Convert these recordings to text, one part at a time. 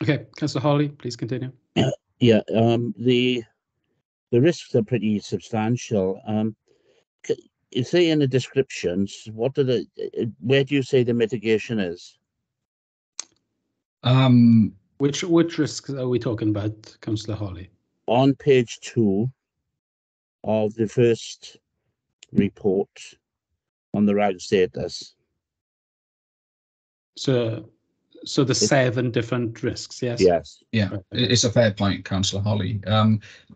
Okay, Councillor Hawley, please continue. Yeah, the risks are pretty substantial. You say in the descriptions, where do you say the mitigation is? Which risks are we talking about, Councillor Hawley? On page 2 of the first report on the RAG status. So the 7 different risks, yes? Yes. Yeah, right. It's a fair point, Councillor Hawley.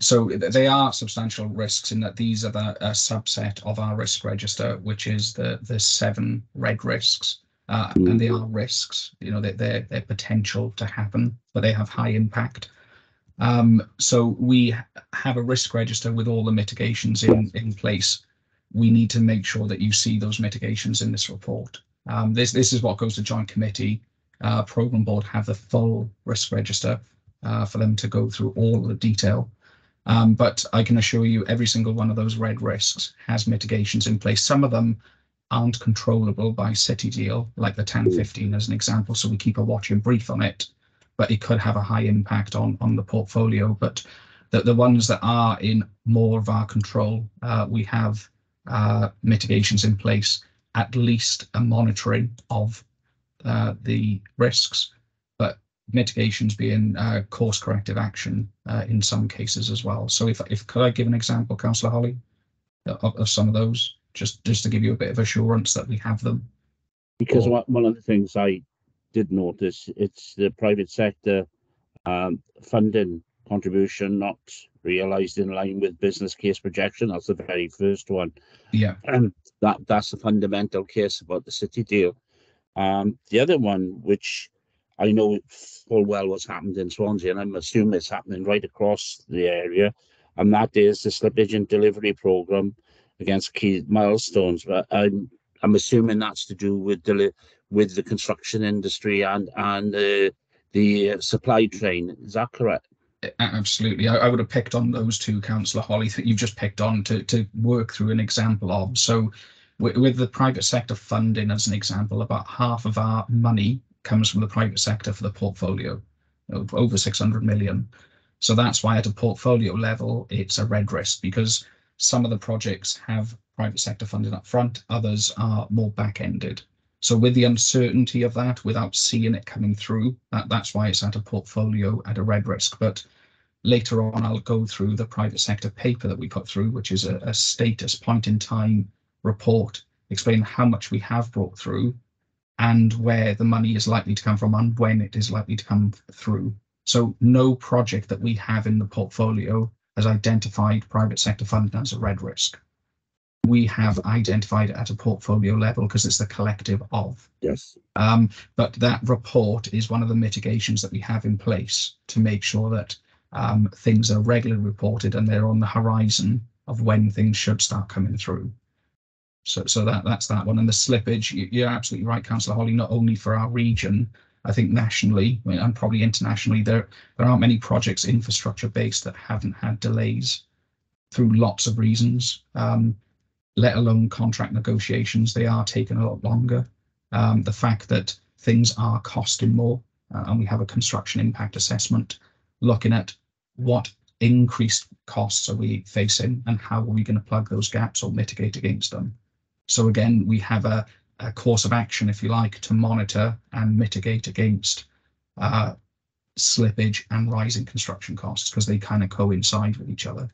So they are substantial risks in that these are a subset of our risk register, which is the 7 red risks. And they are risks, you know, they're potential to happen, but they have high impact. So we have a risk register with all the mitigations in place. We need to make sure that you see those mitigations in this report. This is what goes to Joint Committee. Programme Board have the full risk register for them to go through all the detail. But I can assure you every single one of those red risks has mitigations in place. Some of them aren't controllable by City Deal, like the 1015 as an example, so we keep a watching brief on it, but it could have a high impact on the portfolio. But the ones that are in more of our control, we have mitigations in place, at least a monitoring of the risks, but mitigations being course corrective action in some cases as well. So if could I give an example, Councillor Hawley, of some of those, just to give you a bit of assurance that we have them? Because one of the things I did notice, it's the private sector funding contribution not realised in line with business case projection. That's the very first one. Yeah. And that's the fundamental case about the City Deal. The other one, which I know full well what's happened in Swansea, and I'm assuming it's happening right across the area, and that is the slippage in delivery programme against key milestones. But I'm assuming that's to do with the construction industry and the supply chain. Is that correct? Absolutely. I would have picked on those two, Councillor Hawley, that you've just picked on to work through an example of. So with the private sector funding as an example, about half of our money comes from the private sector for the portfolio, over 600 million. So that's why at a portfolio level, it's a red risk, because some of the projects have private sector funding up front, others are more back-ended. So with the uncertainty of that, without seeing it coming through, that's why it's at a portfolio at a red risk. But later on, I'll go through the private sector paper that we put through, which is a status point in time report, explaining how much we have brought through and where the money is likely to come from and when it is likely to come through. So no project that we have in the portfolio has identified private sector funding as a red risk. We have identified it at a portfolio level because it's the collective of. Yes. But that report is one of the mitigations that we have in place to make sure that things are regularly reported and they're on the horizon of when things should start coming through. So that's that one. And the slippage, you're absolutely right, Councillor Hawley, not only for our region, I think nationally and probably internationally, there aren't many projects infrastructure based that haven't had delays through lots of reasons. Let alone contract negotiations, they are taking a lot longer. The fact that things are costing more, and we have a construction impact assessment looking at what increased costs are we facing and how are we going to plug those gaps or mitigate against them. So again, we have a course of action, if you like, to monitor and mitigate against slippage and rising construction costs, because they kind of coincide with each other.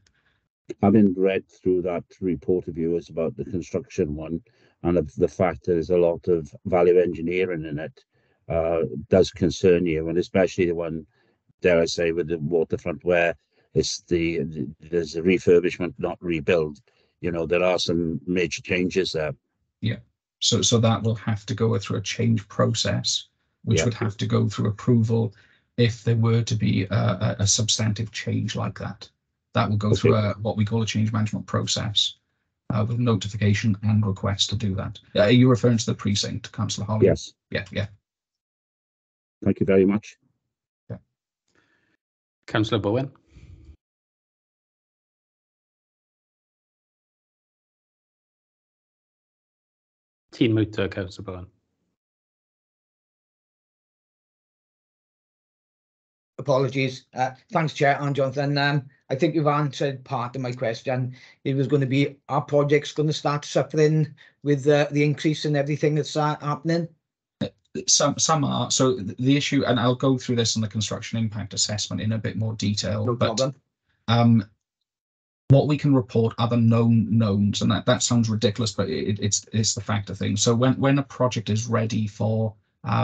Having read through that report of yours about the construction one and the fact that there's a lot of value engineering in it, does concern you, and especially the one, dare I say, with the waterfront where it's there's a refurbishment, not rebuild. You know, there are some major changes there. Yeah. So that will have to go through a change process, which would have to go through approval if there were to be a substantive change like that. That will go through what we call a change management process with notification and request to do that. Are you referring to the precinct, Councillor Hawley? Yes. Yeah. Thank you very much. Yeah. Councillor Bowen. Ti'n mute, Councillor Bowen. Apologies. Thanks, Chair and Jonathan. I think you've answered part of my question. It was going to be, are projects going to start suffering with the increase in everything that's happening? Some are. So the issue, and I'll go through this in the construction impact assessment in a bit more detail. No but problem. What we can report are the known knowns, and that sounds ridiculous, but it's the fact of things. So when a project is ready for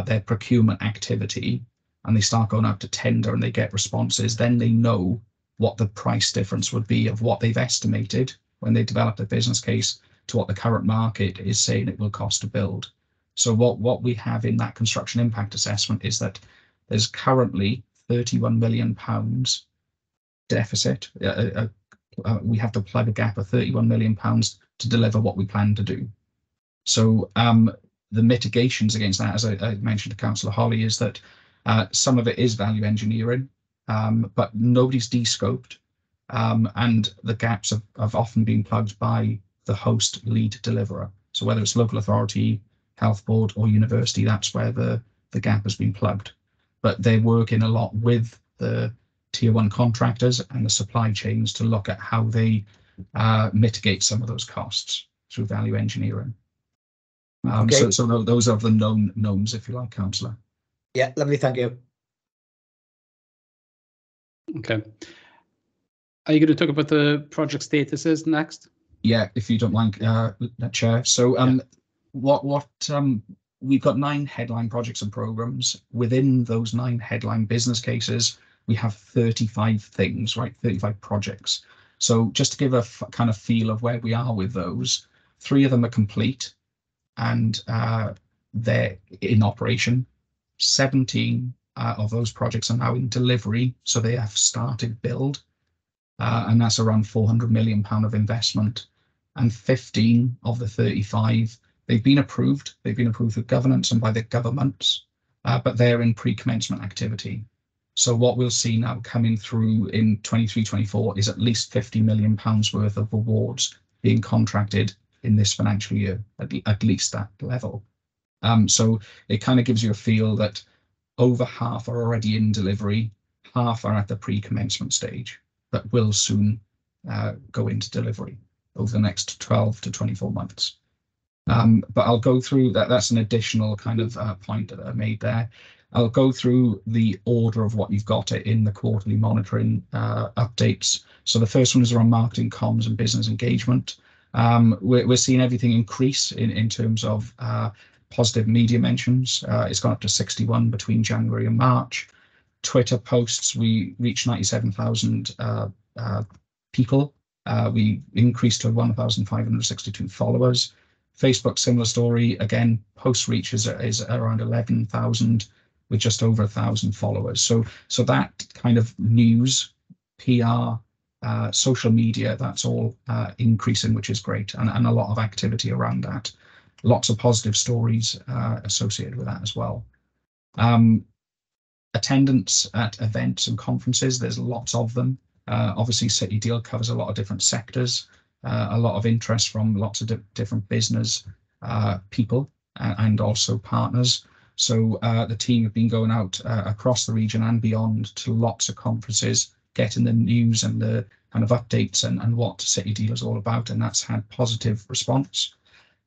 their procurement activity, and they start going out to tender and they get responses, then they know what the price difference would be of what they've estimated when they develop their business case to what the current market is saying it will cost to build. So what we have in that construction impact assessment is that there's currently £31 million deficit. We have to plug a gap of £31 million to deliver what we plan to do. So the mitigations against that, as I mentioned to Councillor Holly, is that some of it is value engineering, but nobody's de-scoped, and the gaps have often been plugged by the host lead deliverer. So whether it's local authority, health board or university, that's where the gap has been plugged. But they're working a lot with the tier one contractors and the supply chains to look at how they mitigate some of those costs through value engineering. Okay. So those are the knowns, if you like, Councillor. Yeah, lovely, thank you. Okay. Are you going to talk about the project statuses next? Yeah, if you don't mind, Chair. So we've got 9 headline projects and programs. Within those 9 headline business cases, we have 35 things, right? 35 projects. So just to give a kind of feel of where we are with those, 3 of them are complete and they're in operation. 17 of those projects are now in delivery, so they have started build, and that's around £400 million of investment. And 15 of the 35, they've been approved. They've been approved with governance and by the governments, but they're in pre-commencement activity. So what we'll see now coming through in 23-24 is at least £50 million worth of awards being contracted in this financial year, at least that level. So it kind of gives you a feel that over half are already in delivery, half are at the pre-commencement stage, but will soon go into delivery over the next 12 to 24 months. But I'll go through that. That's an additional kind of point that I made there. I'll go through the order of what you've got in the quarterly monitoring updates. So the first one is around marketing, comms and business engagement. We're seeing everything increase in terms of positive media mentions. It's gone up to 61 between January and March. Twitter posts, we reached 97,000 people. We increased to 1,562 followers. Facebook, similar story. Again, post reach is around 11,000 with just over 1,000 followers. So that kind of news, PR, social media, that's all increasing, which is great, and a lot of activity around that. Lots of positive stories associated with that as well. Attendance at events and conferences, there's lots of them. Obviously, City Deal covers a lot of different sectors, a lot of interest from lots of different business people and also partners. So the team have been going out across the region and beyond to lots of conferences, getting the news and the kind of updates and what City Deal is all about, and that's had positive response.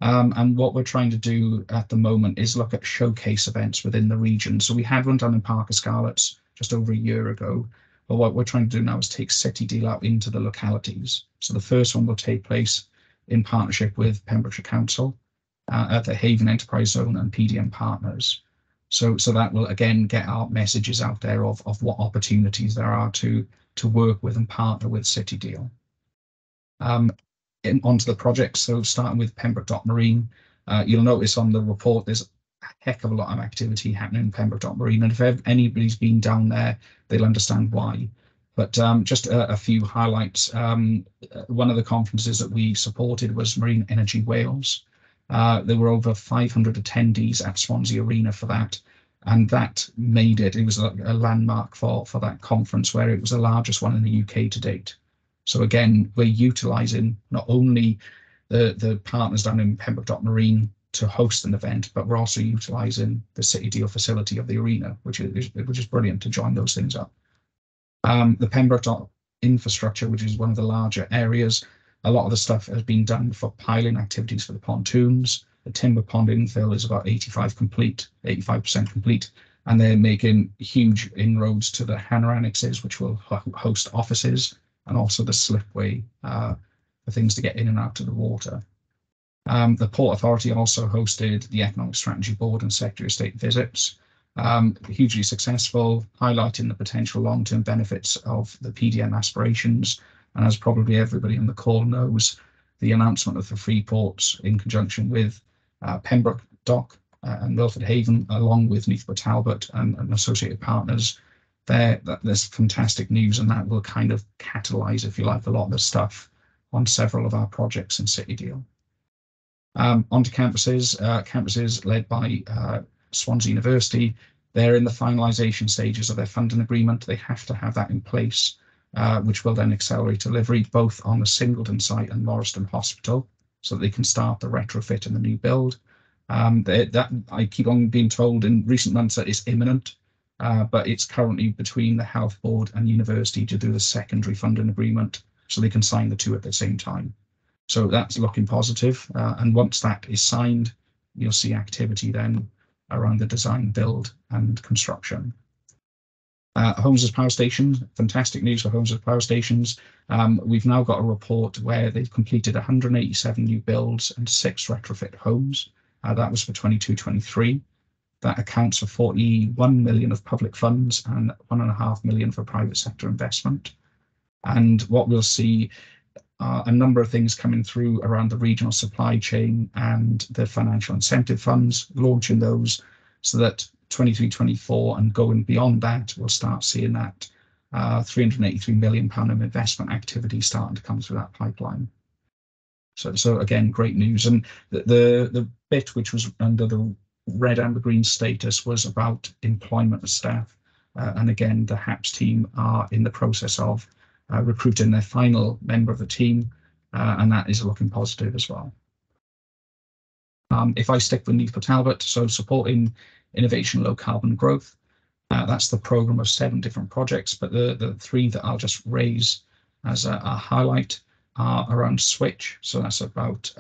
And what we're trying to do at the moment is look at showcase events within the region. So we had one done in Park of Scarlets just over a year ago, but what we're trying to do now is take City Deal out into the localities. So the first one will take place in partnership with Pembrokeshire Council at the Haven Enterprise Zone and PDM partners. So that will again get our messages out there of what opportunities there are to work with and partner with City Deal. Onto the projects, so starting with Pembroke Dock Marine, you'll notice on the report there's a heck of a lot of activity happening in Pembroke Dock Marine, and if anybody's been down there, they'll understand why. But just a few highlights. One of the conferences that we supported was Marine Energy Wales. There were over 500 attendees at Swansea Arena for that, and that made it was a landmark for that conference, where it was the largest one in the UK to date. So again, we're utilising not only the partners down in Pembroke Dock Marine to host an event, but we're also utilising the City Deal facility of the arena, which is brilliant to join those things up. The Pembroke Dock infrastructure, which is one of the larger areas, a lot of the stuff has been done for piling activities for the pontoons. The timber pond infill is about 85% complete, and they're making huge inroads to the hangar annexes, which will host offices, and also the slipway for things to get in and out of the water. The Port Authority also hosted the Economic Strategy Board and Secretary of State visits, hugely successful, highlighting the potential long-term benefits of the PDM aspirations. And as probably everybody on the call knows, the announcement of the free ports in conjunction with Pembroke Dock and Milford Haven, along with Neath Talbot and associated partners, there's fantastic news, and that will kind of catalyse, if you like, a lot of the stuff on several of our projects in City Deal. Onto campuses, campuses led by Swansea University. They're in the finalisation stages of their funding agreement. They have to have that in place, which will then accelerate delivery both on the Singleton site and Morriston Hospital, so that they can start the retrofit and the new build. I keep on being told in recent months that it's imminent, but it's currently between the Health Board and University to do the secondary funding agreement, so they can sign the two at the same time. So that's looking positive, and once that is signed, you'll see activity then around the design, build and construction. Holmes's Power Station, fantastic news for Holmes's Power Stations. We've now got a report where they've completed 187 new builds and 6 retrofit homes. That was for 22-23. That accounts for 41 million of public funds and 1.5 million for private sector investment. And what we'll see are a number of things coming through around the regional supply chain and the financial incentive funds, launching those so that 23-24 and going beyond that, we'll start seeing that £383 million of investment activity starting to come through that pipeline. So again, great news. And the bit which was under the red, amber, green status was about employment of staff. And again, the HAPS team are in the process of recruiting their final member of the team, and that is looking positive as well. If I stick with Neath Talbot, so supporting innovation, low carbon growth, that's the programme of 7 different projects, but the 3 that I'll just raise as a highlight are around switch. So that's about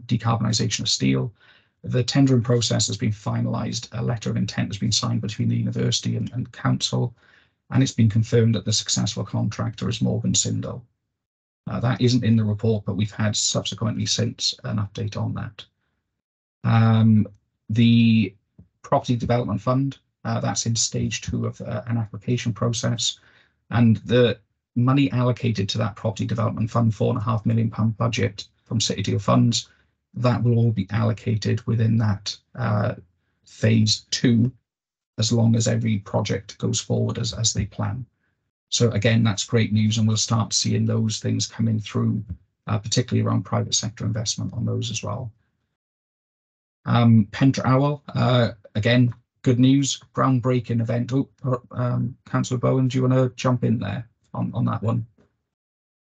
decarbonisation of steel. The tendering process has been finalised. A letter of intent has been signed between the university and council, and it's been confirmed that the successful contractor is Morgan Sindall. That isn't in the report, but we've had subsequently since an update on that. The Property Development Fund, that's in stage 2 of an application process, and the money allocated to that Property Development Fund, £4.5 million budget from City Deal funds, that will all be allocated within that phase 2, as long as every project goes forward as they plan. So again, that's great news, and we'll start seeing those things coming through, particularly around private sector investment on those as well. Pentra Owl, again, good news, groundbreaking event. Councillor Bowen, do you want to jump in there on that one?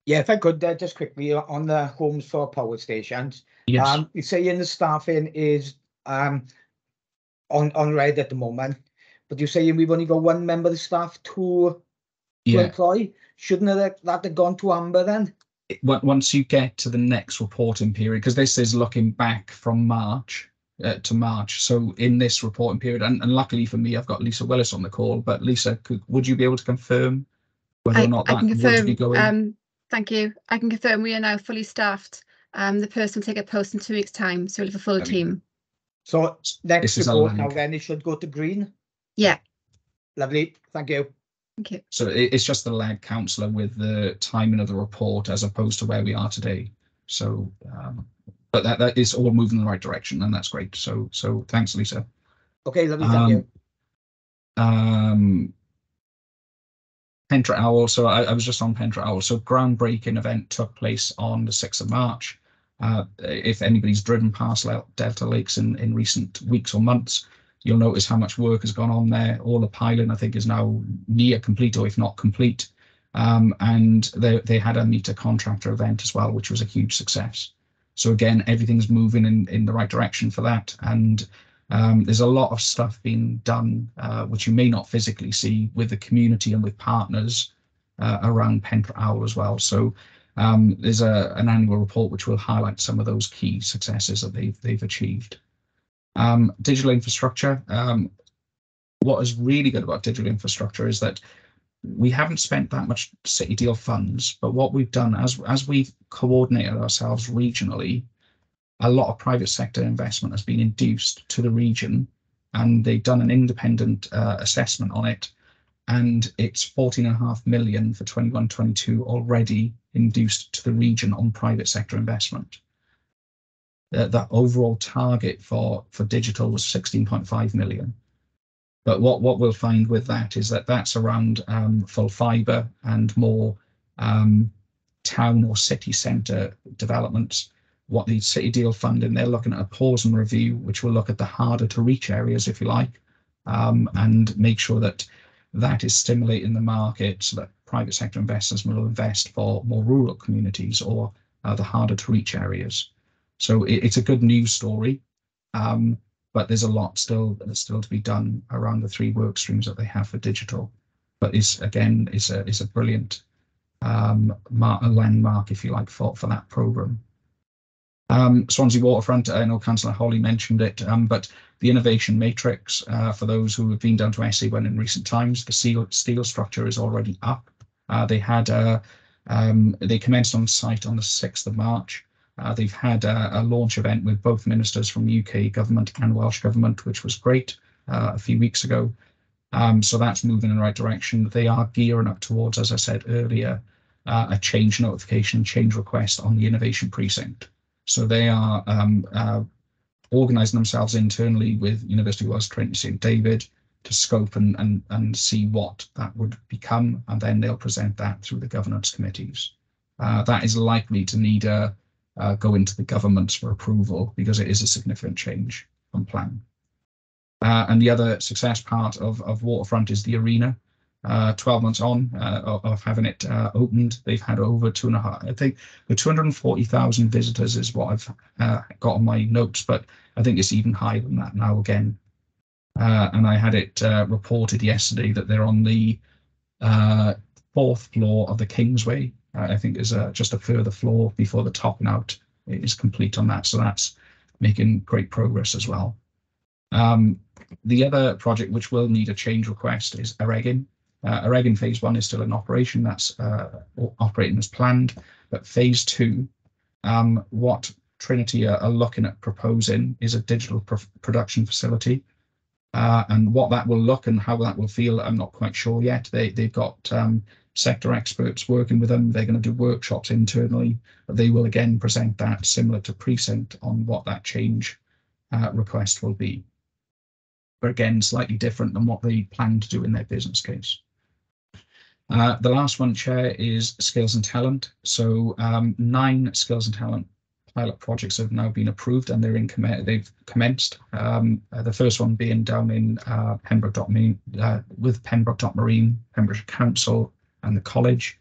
Yeah, if I could, just quickly on the homes for power stations. Yes. You say in the staffing is on red at the moment, but you're saying we've only got 1 member of staff to employ. Shouldn't that have gone to amber then? Once you get to the next reporting period, because this is looking back from March to March. So in this reporting period, and luckily for me, I've got Lisa Willis on the call. But Lisa, would you be able to confirm whether or not that would be going? Thank you. I can confirm we are now fully staffed. The person will take a post in 2 weeks' time, so we'll have a full team. So next report now then, it should go to green? Yeah. Lovely. Thank you. Thank you. So it's just the lag, councillor, with the timing of the report as opposed to where we are today. So, but that is all moving in the right direction, and that's great. So thanks, Lisa. Okay, lovely. Thank you. Pentra Owl. So I was just on Pentra Owl. So groundbreaking event took place on the 6th of March. If anybody's driven past Delta Lakes in recent weeks or months, you'll notice how much work has gone on there. All the piling, I think, is now near complete, or if not complete. And they had a meter contractor event as well, which was a huge success. So again, everything's moving in the right direction for that. And There's a lot of stuff being done, which you may not physically see, with the community and with partners around Pentre Owl as well. So there's an annual report which will highlight some of those key successes that they've achieved. Digital infrastructure. What is really good about digital infrastructure is that we haven't spent that much city deal funds, but what we've done as we've coordinated ourselves regionally, a lot of private sector investment has been induced to the region, and they've done an independent assessment on it, and it's 14.5 million for 21-22 already induced to the region on private sector investment. The overall target for digital was 16.5 million. But what we'll find with that is that that's around full fibre and more town or city centre developments. What the City Deal funding, they're looking at a pause and review, which will look at the harder to reach areas, if you like, and make sure that that is stimulating the market so that private sector investors will invest for more rural communities or the harder to reach areas. So it's a good news story. But there's a lot still to be done around the 3 work streams that they have for digital. But it's a brilliant landmark, if you like, for that programme. Swansea Waterfront, I know Councillor Holly mentioned it, but the innovation matrix, for those who have been down to SA1 in recent times, the steel structure is already up. They commenced on site on the 6th of March. They've had a launch event with both ministers from UK government and Welsh government, which was great a few weeks ago. So that's moving in the right direction. They are gearing up towards, as I said earlier, a change notification, change request on the innovation precinct. So they are organising themselves internally with University of Wales, Trinity St David to scope and see what that would become, and then they'll present that through the governance committees. That is likely to need go into the governments for approval because it is a significant change from plan. And the other success part of Waterfront is the arena. 12 months on of having it opened, they've had over 240,000 visitors is what I've got on my notes, but I think it's even higher than that now again. And I had it reported yesterday that they're on the 4th floor of the Kingsway. I think there's just a further floor before the topping out is complete on that. So that's making great progress as well. The other project which will need a change request is Eregin. Eregin phase 1 is still in operation. That's operating as planned. But phase 2, what Trinity are looking at proposing is a digital production facility. And what that will look and how that will feel, I'm not quite sure yet. They've got sector experts working with them. They're going to do workshops internally, but they will again present that similar to Precinct on what that change request will be. But again, slightly different than what they plan to do in their business case. The last one, Chair, is Skills and Talent. So 9 Skills and Talent pilot projects have now been approved and they've commenced. The first one being down in Pembroke with Pembroke Marine, Pembrokeshire Council and the college.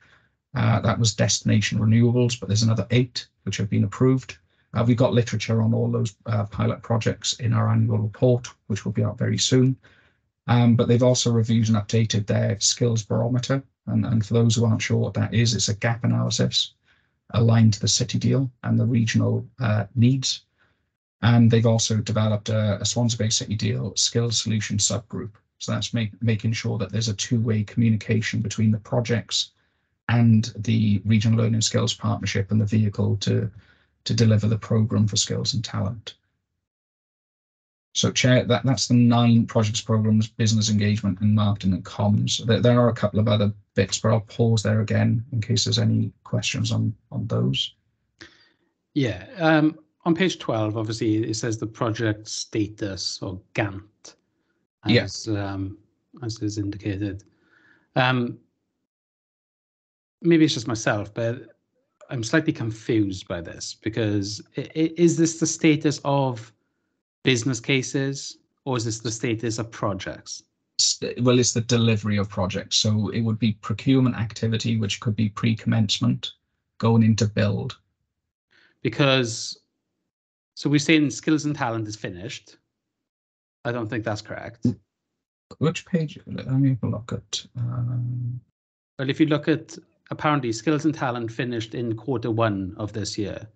That was Destination Renewables, but there's another 8 which have been approved. We've got literature on all those pilot projects in our annual report, which will be out very soon. But they've also reviewed and updated their skills barometer. And for those who aren't sure what that is, it's a gap analysis aligned to the city deal and the regional needs. And they've also developed a Swansea-based city deal skills solution subgroup. So that's making sure that there's a 2-way communication between the projects and the Regional Learning Skills Partnership and the vehicle to deliver the programme for skills and talent. So, Chair, that's the 9 projects, programmes, business engagement and marketing and comms. There are a couple of other bits, but I'll pause there again in case there's any questions on those. Yeah, on page 12, obviously, it says the project status or Gantt, as is indicated. Maybe it's just myself, but I'm slightly confused by this because is this the status of business cases or is this the status of projects? Well, it's the delivery of projects. So it would be procurement activity, which could be pre-commencement going into build. Because, so we're saying skills and talent is finished. I don't think that's correct. Which page? Let me have a look at. Well, if you look at, apparently skills and talent finished in Q1 of this year.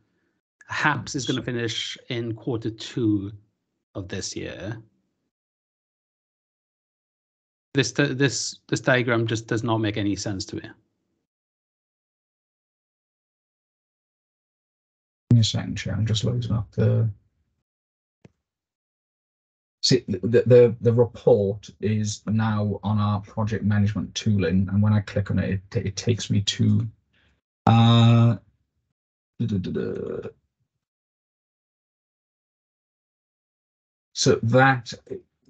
HAPS is going to finish in Q2 of this year. This diagram just does not make any sense to me. Give me a second, Chair. I'm just loading up the. See, the report is now on our project management tooling, and when I click on it, it takes me to so that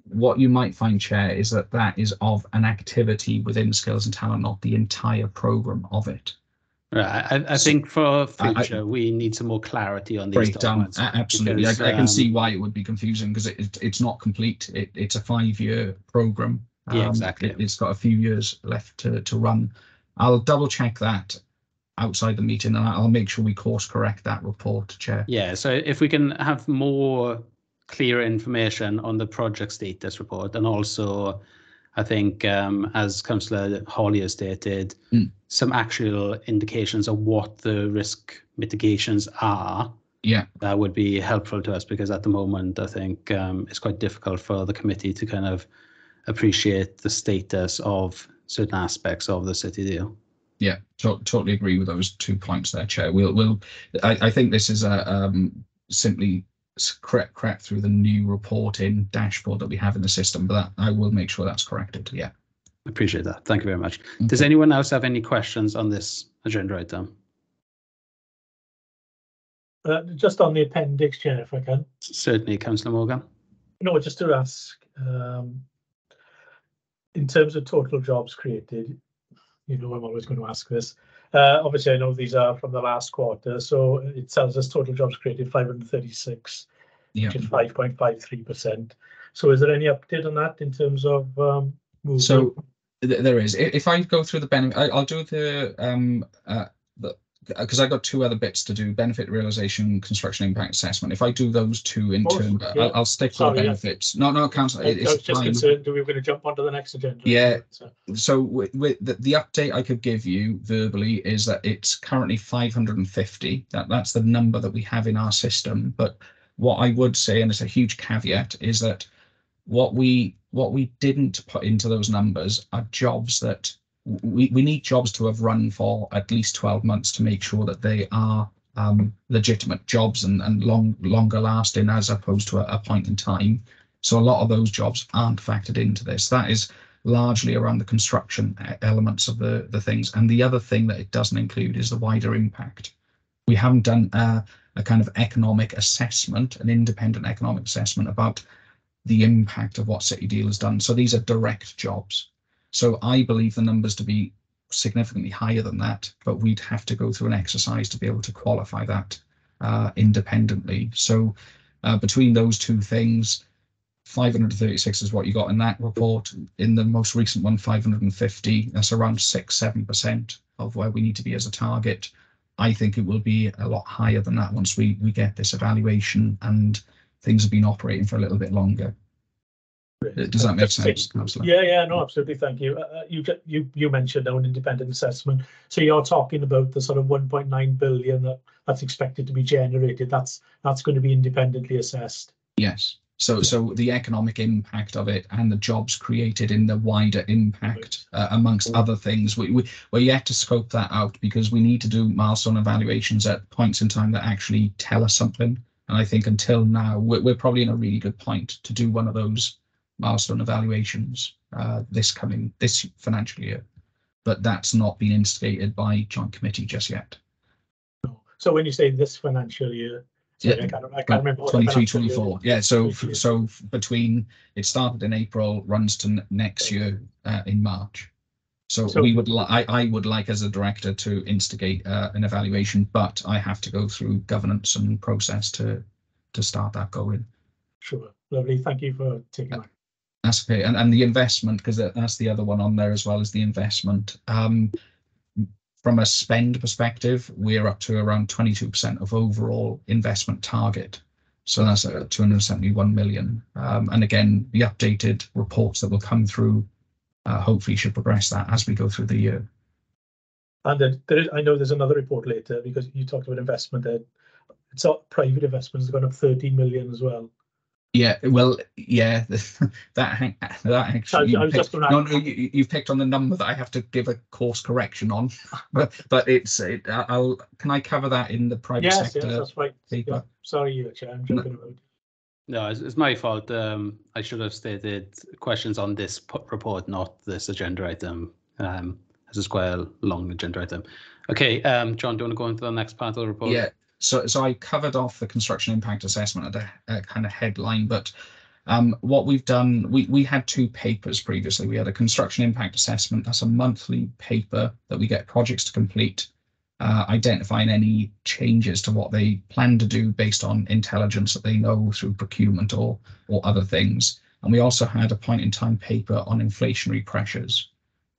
what you might find, Chair, is that is of an activity within skills and talent, not the entire program of it. Right. I think for future we need some more clarity on these documents. Absolutely, because, I can see why it would be confusing, because it's not complete. It's a 5-year program. Yeah, exactly. It's got a few years left to run. I'll double check that outside the meeting, and I'll make sure we course correct that report, Chair. Yeah. So if we can have more clear information on the project status report, and also I think, as Councillor Holly has stated, some actual indications of what the risk mitigations are. Yeah, that would be helpful to us, because at the moment I think it's quite difficult for the committee to kind of appreciate the status of certain aspects of the city deal. Yeah, totally agree with those 2 points there, Chair. I think this is simply correct through the new reporting dashboard that we have in the system, but I will make sure that's corrected. Yeah, appreciate that. Thank you very much. Okay. Does anyone else have any questions on this agenda item? Just on the appendix, Chair, if I can. Certainly, Councillor Morgan. No, just to ask, in terms of total jobs created, I'm always going to ask this. Obviously, I know these are from the last quarter, so it tells us total jobs created 536, which is 5.53%. So is there any update on that in terms of movement? So there is. If I go through the benefit, I'll do the because I got 2 other bits to do: benefit realisation, construction impact assessment. If I do those 2 in turn, yeah. I'll stick with the benefits. Yeah. No, Councillor. I was just concerned, we were going to jump onto the next agenda. Yeah. So with the update I could give you verbally is that it's currently 550. That's the number that we have in our system. But what I would say, and it's a huge caveat, is that what we didn't put into those numbers are jobs that we need jobs to have run for at least 12 months to make sure that they are legitimate jobs and longer lasting, as opposed to a point in time. So a lot of those jobs aren't factored into this. That is largely around the construction elements of the things. And the other thing that it doesn't include is the wider impact. We haven't done a kind of economic assessment, an independent economic assessment about the impact of what City Deal has done. So these are direct jobs. So I believe the numbers to be significantly higher than that, but we'd have to go through an exercise to be able to qualify that independently. So between those 2 things, 536 is what you got in that report. In the most recent one, 550, that's around 6-7% of where we need to be as a target. I think it will be a lot higher than that once we get this evaluation and things have been operating for a little bit longer. Does that make sense, Councillor? Yeah, no, absolutely. Thank you. You mentioned an independent assessment. So you're talking about the sort of 1.9 billion that's expected to be generated. That's going to be independently assessed. Yes. So the economic impact of it and the jobs created in the wider impact, amongst other things, we're yet to scope that out, because we need to do milestone evaluations at points in time that actually tell us something. And I think until now, we're probably in a really good point to do one of those milestone evaluations this financial year, but that's not been instigated by joint committee just yet. So when you say this financial year, sorry, yeah, I can't remember. 23-24. Yeah, so between, it started in April, runs to next year in March. So we would I would like, as a director, to instigate an evaluation, but I have to go through governance and process to start that going. Sure, lovely. Thank you for taking that. That's okay. And the investment, because that's the other one on there as well, as the investment. From a spend perspective, we're up to around 22% of overall investment target. So that's 271 million. And again, the updated reports that will come through hopefully should progress that as we go through the year. And I know there's another report later, because you talked about investment there. It's not private investments, have gone up 13 million as well. Yeah, well, yeah, that actually, you've picked on the number that I have to give a course correction on, but can I cover that in the private sector? Yes, that's right. Paper? Yeah. Sorry, Chair, I'm jumping about. No, it's my fault. I should have stated questions on this report, not this agenda item. This is quite a long agenda item. Okay, John, do you want to go into the next part of the report? Yeah. So I covered off the construction impact assessment at a kind of headline, but what we've done, we had two papers previously. We had a construction impact assessment. That's a monthly paper that we get projects to complete, identifying any changes to what they plan to do based on intelligence that they know through procurement or other things. And we also had a point in time paper on inflationary pressures,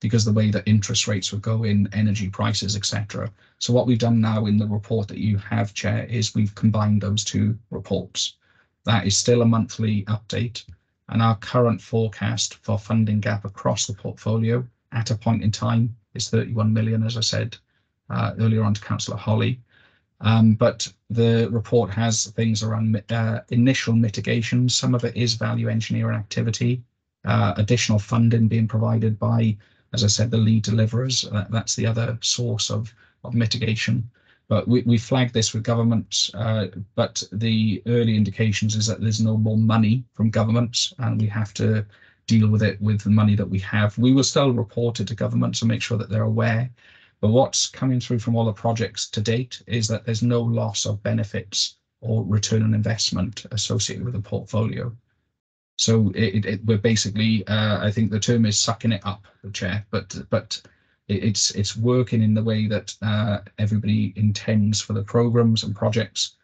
because the way that interest rates would go in, energy prices, etc. So what we've done now in the report that you have, Chair, is we've combined those two reports. That is still a monthly update, and our current forecast for funding gap across the portfolio at a point in time is 31 million, as I said earlier on to Councillor Holly. But the report has things around initial mitigation. Some of it is value engineering activity, additional funding being provided by, as I said, the lead deliverers. That's the other source of mitigation. But we flagged this with governments, but the early indications is that there's no more money from governments, and we have to deal with it with the money that we have. We will still report it to governments and make sure that they're aware. But what's coming through from all the projects to date is that there's no loss of benefits or return on investment associated with the portfolio. So we're basically, I think the term is sucking it up, the Chair, but it's working in the way that everybody intends for the programs and projects,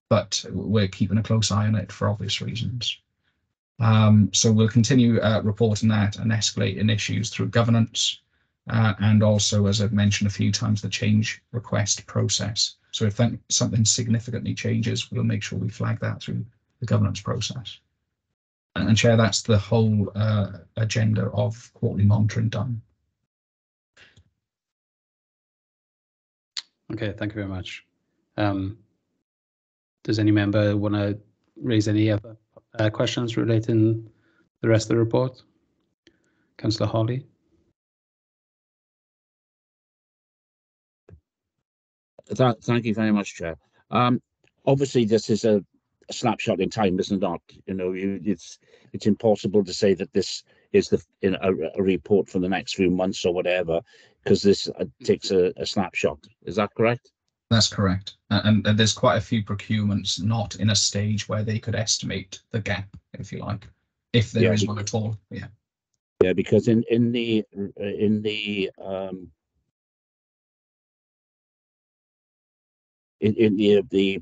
but we're keeping a close eye on it for obvious reasons. So we'll continue reporting that and escalating issues through governance, and also, as I've mentioned a few times, the change request process. So if something significantly changes, we'll make sure we flag that through the governance process. And Chair, that's the whole agenda of quarterly monitoring done. Okay, thank you very much. Does any member want to raise any other questions relating to the rest of the report? Councillor Holly. Thank you very much, Chair. Obviously, this is a snapshot in time, isn't it? You know, it's impossible to say that this is a report for the next few months or whatever, because this takes a snapshot. Is that correct? That's correct. And there's quite a few procurements not in a stage where they could estimate the gap, if you like, if there is one at all. Yeah. Yeah, because in the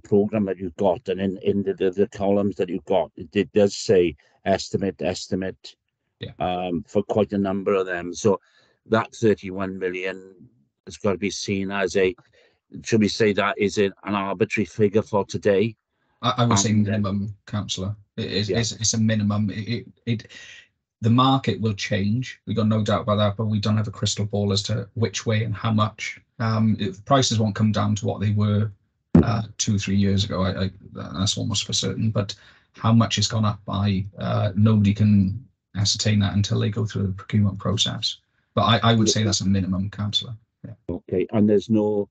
program that you've got, and in the columns that you've got, it does say estimate, for quite a number of them. So that 31 million has got to be seen as should we say that is an arbitrary figure for today? I would say minimum, Councillor. It's a minimum. The market will change. We've got no doubt about that, but we don't have a crystal ball as to which way and how much. Prices won't come down to what they were 2 or 3 years ago. That's almost for certain. But how much it's gone up by, nobody can ascertain that until they go through the procurement process. But I would say that's a minimum, Councillor. Yeah. Okay, and there's no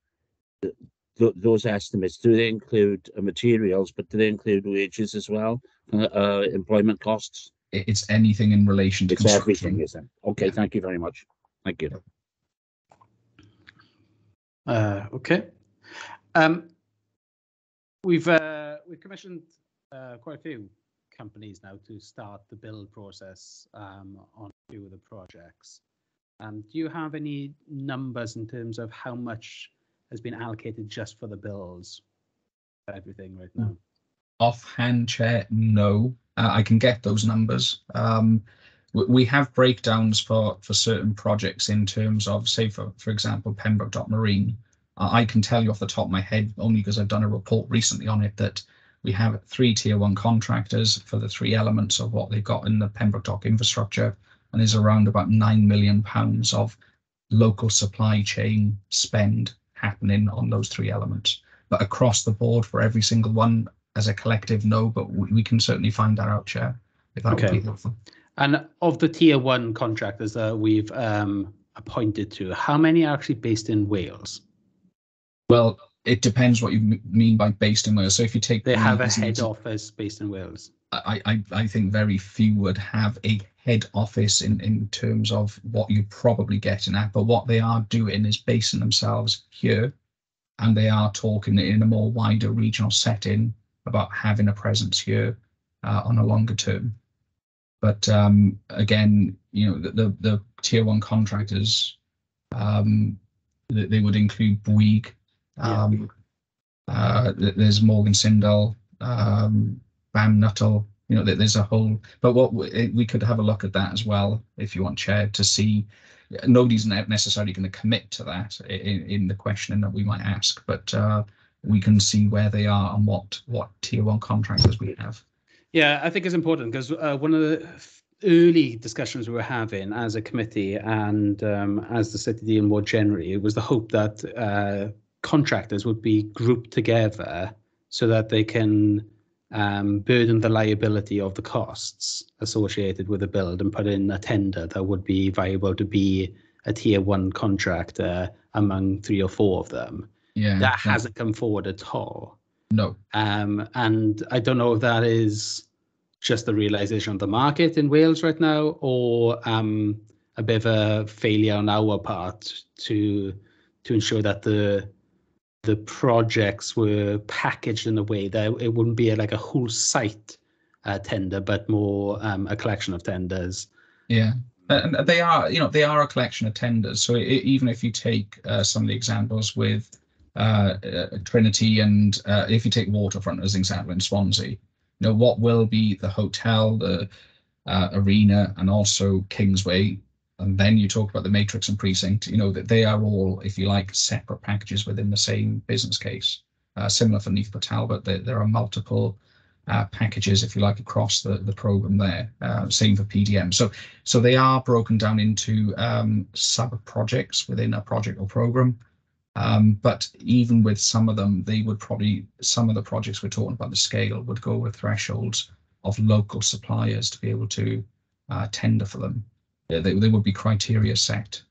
those estimates. Do they include materials? But do they include wages as well? Employment costs? It's anything in relation to construction. Everything, is it? Okay, thank you very much. Thank you. Okay. We've commissioned quite a few companies now to start the build process on a few of the projects. Do you have any numbers in terms of how much has been allocated just for the builds? Everything right now. Offhand, Chair, no. I can get those numbers. We have breakdowns for certain projects in terms of, say, for example, Pembroke Dock Marine. I can tell you off the top of my head, only because I've done a report recently on it, that We have 3 tier 1 contractors for the 3 elements of what they've got in the Pembroke Dock infrastructure, and there's around about £9 million of local supply chain spend happening on those 3 elements. But across the board for every single one as a collective, no, but we can certainly find that out, Chair, if that would be helpful. And of the tier 1 contractors that we've appointed to, how many are actually based in Wales? Well, it depends what you mean by based in Wales. So if you take... They have a head office based in Wales. I think very few would have a head office in terms of what you're probably getting at, but what they are doing is basing themselves here, and they are talking in a more wider regional setting about having a presence here on a longer term. But again, you know, the tier 1 contractors, they would include Bouygues, there's Morgan Sindall, Bam Nuttall, you know, there's a whole, but what we could have a look at that as well, if you want, Chair, to see. Nobody's necessarily going to commit to that in the questioning that we might ask, but we can see where they are and what tier 1 contractors we have. Yeah, I think it's important because one of the early discussions we were having as a committee and as the city deal more generally, it was the hope that contractors would be grouped together so that they can burden the liability of the costs associated with the build and put in a tender that would be viable to be a tier 1 contractor among 3 or 4 of them. Yeah, that hasn't come forward at all. No. And I don't know if that is just the realization of the market in Wales right now, or a bit of a failure on our part to ensure that the projects were packaged in a way that it wouldn't be like a whole site tender, but more a collection of tenders. Yeah, and they are, you know, they are a collection of tenders. So even if you take some of the examples with Trinity, and if you take Waterfront as an example in Swansea, you know, what will be the hotel, the arena, and also Kingsway, and then you talk about the Matrix and Precinct, you know, that they are all, if you like, separate packages within the same business case. Similar for Neath, Talbot, there are multiple packages, if you like, across the program there. Same for PDM. So they are broken down into sub-projects within a project or program. But even with some of them, they would probably, some of the projects we're talking about, the scale would go with thresholds of local suppliers to be able to tender for them. They would be criteria set.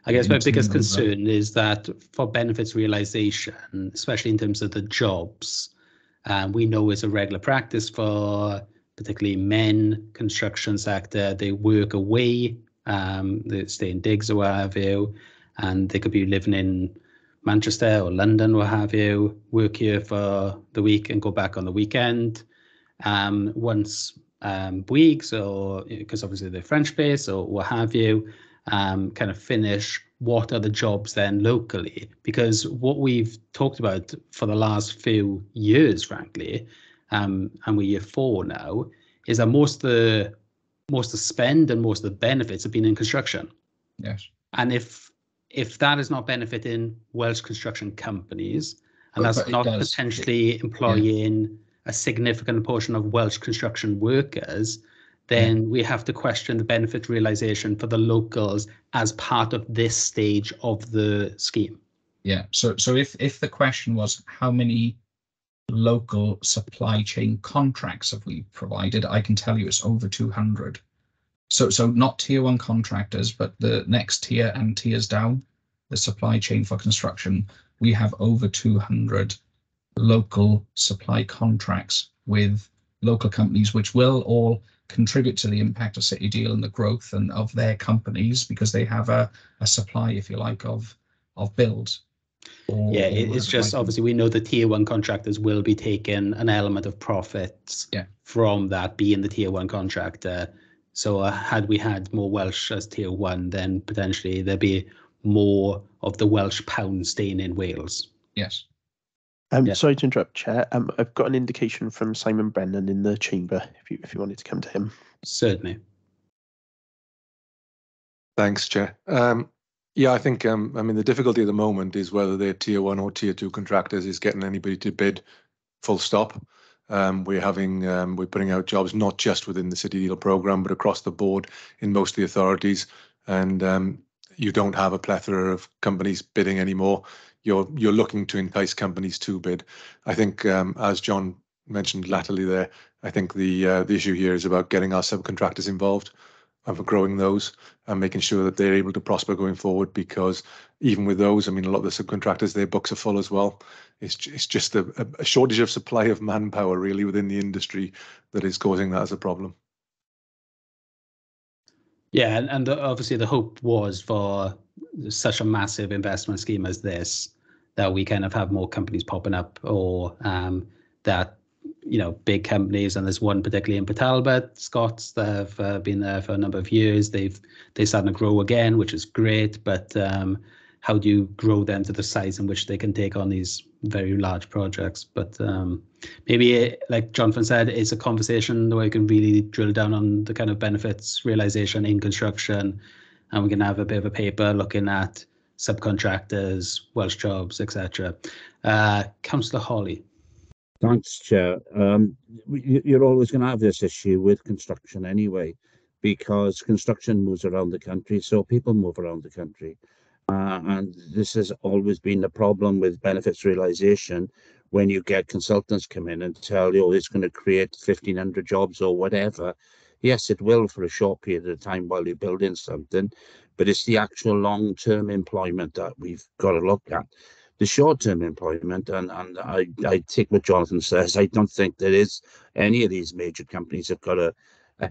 I guess my biggest concern is that for benefits realization, especially in terms of the jobs, we know it's a regular practice for particularly men, construction sector, they work away, they stay in digs or what have you, and they could be living in Manchester or London, what have you, work here for the week and go back on the weekend. Once Bouygues, or because obviously they're French based or what have you, kind of finish, what are the jobs then locally? Because what we've talked about for the last few years, frankly, and we're year 4 now, is that most of the spend and most of the benefits have been in construction. Yes. And if that is not benefiting Welsh construction companies, and that's not potentially employing a significant portion of Welsh construction workers, then we have to question the benefit realization for the locals as part of this stage of the scheme. Yeah, so if the question was how many local supply chain contracts have we provided, I can tell you it's over 200. So not tier 1 contractors, but the next tier and tiers down, the supply chain for construction, we have over 200 local supply contracts with local companies, which will all contribute to the impact of City Deal and the growth and of their companies, because they have a supply, if you like, of builds. It's just obviously we know the tier 1 contractors will be taking an element of profits from that being the tier 1 contractor. So had we had more Welsh as tier 1, then potentially there'd be more of the Welsh pound staying in Wales. Yes. Sorry to interrupt, Chair. I've got an indication from Simon Brennan in the chamber, if you wanted to come to him. Certainly. Thanks, Chair. I think, I mean, the difficulty at the moment is whether they're tier 1 or tier 2 contractors is getting anybody to bid, full stop. We're putting out jobs not just within the City Deal programme, but across the board in most of the authorities. And you don't have a plethora of companies bidding anymore. You're looking to entice companies to bid. I think, as John mentioned latterly there, I think the issue here is about getting our subcontractors involved and for growing those and making sure that they're able to prosper going forward, because even with those, I mean, a lot of the subcontractors, their books are full as well. It's just a shortage of supply of manpower really within the industry that is causing that as a problem. Yeah, and obviously the hope was for such a massive investment scheme as this, that we kind of have more companies popping up, or that, you know, big companies, and there's one particularly in Talbot, Scots, that have been there for a number of years. They're starting to grow again, which is great, but how do you grow them to the size in which they can take on these very large projects? But maybe, like Jonathan said, it's a conversation where you can really drill down on the kind of benefits realization in construction, and we can have a bit of a paper looking at subcontractors, Welsh jobs, etc. Councillor Hawley. Thanks, Chair. You're always going to have this issue with construction anyway, because construction moves around the country, so people move around the country. And this has always been the problem with benefits realisation, when you get consultants come in and tell you, oh, it's going to create 1,500 jobs or whatever. Yes, it will for a short period of time while you're building something, but it's the actual long-term employment that we've got to look at. The short-term employment, and I take what Jonathan says, I don't think there is any of these major companies have got a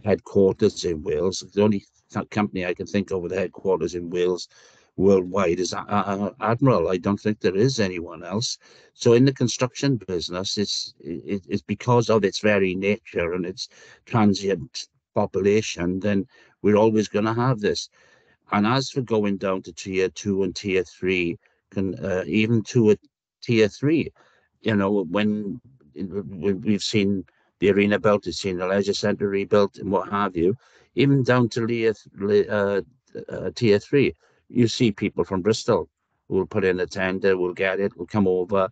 headquarters in Wales. The only company I can think of with a headquarters in Wales worldwide is Admiral. I don't think there is anyone else. So in the construction business, it's because of its very nature and its transient population, then we're always going to have this. And as for going down to tier 2 and tier 3, even to a tier 3, you know, when we've seen the arena built, we've seen the leisure centre rebuilt and what have you, even down to tier 3, you see people from Bristol who will put in a tender, will get it, will come over.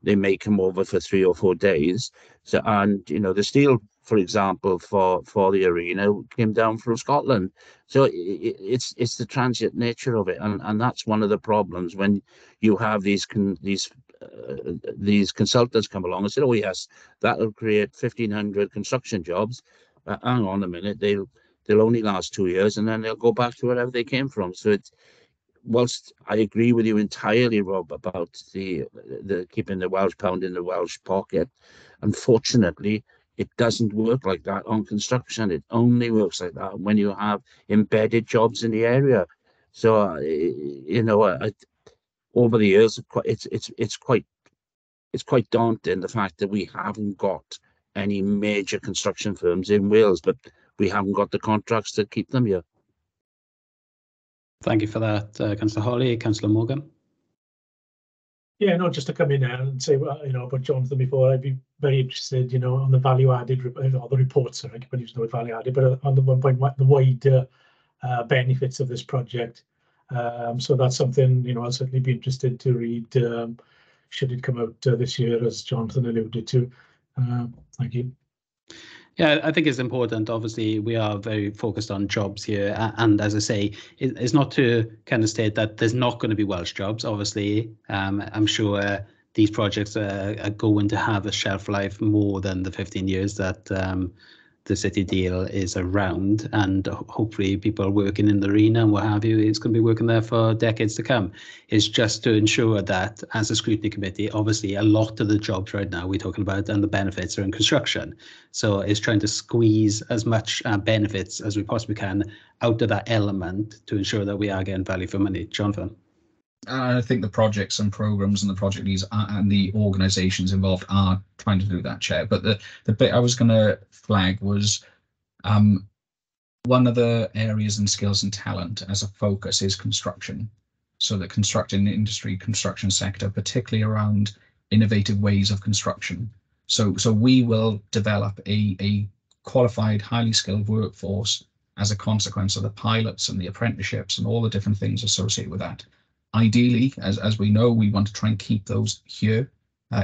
They may come over for 3 or 4 days. So, and you know, the steel, for example, for the arena came down from Scotland. So it's the transient nature of it, and that's one of the problems when you have these consultants come along and say, oh yes, that'll create 1,500 construction jobs. Hang on a minute, they'll only last 2 years, and then they'll go back to wherever they came from. So it's, whilst I agree with you entirely, Rob, about the keeping the Welsh pound in the Welsh pocket, unfortunately, it doesn't work like that on construction. It only works like that when you have embedded jobs in the area. So, you know, over the years, it's quite daunting, the fact that we haven't got any major construction firms in Wales, but we haven't got the contracts to keep them here. Thank you for that, Councillor Hawley. Councillor Morgan. Yeah, no, just to come in there and say, you know, about Jonathan before, I'd be very interested, you know, on the value added, or the reports, I keep using the word value added, but on the one point, the wider benefits of this project. So that's something, you know, I'll certainly be interested to read, should it come out this year, as Jonathan alluded to. Thank you. Yeah, I think it's important. Obviously, we are very focused on jobs here. And as I say, it's not to kind of state that there's not going to be Welsh jobs. Obviously, I'm sure these projects are going to have a shelf life more than the 15 years that the City Deal is around. And hopefully people working in the arena and what have you, it's going to be working there for decades to come. It's just to ensure that as a scrutiny committee, obviously a lot of the jobs right now we're talking about and the benefits are in construction. So it's trying to squeeze as much benefits as we possibly can out of that element to ensure that we are getting value for money. Jonathan? I think the projects and programs and the project leads and the organisations involved are trying to do that, Chair. But the bit I was going to flag was one of the areas in skills and talent as a focus is construction. So the construction industry, construction sector, particularly around innovative ways of construction. So we will develop a qualified, highly skilled workforce as a consequence of the pilots and the apprenticeships and all the different things associated with that. Ideally, as we know, we want to try and keep those here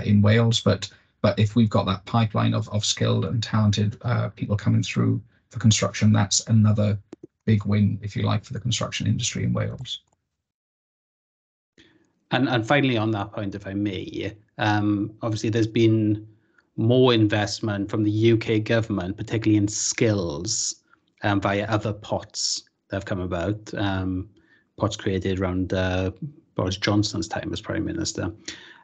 in Wales, but But if we've got that pipeline of skilled and talented people coming through for construction, that's another big win, if you like, for the construction industry in Wales. And finally, on that point, if I may, obviously there's been more investment from the UK government, particularly in skills, via other pots that have come about, pots created around Boris Johnson's time as Prime Minister.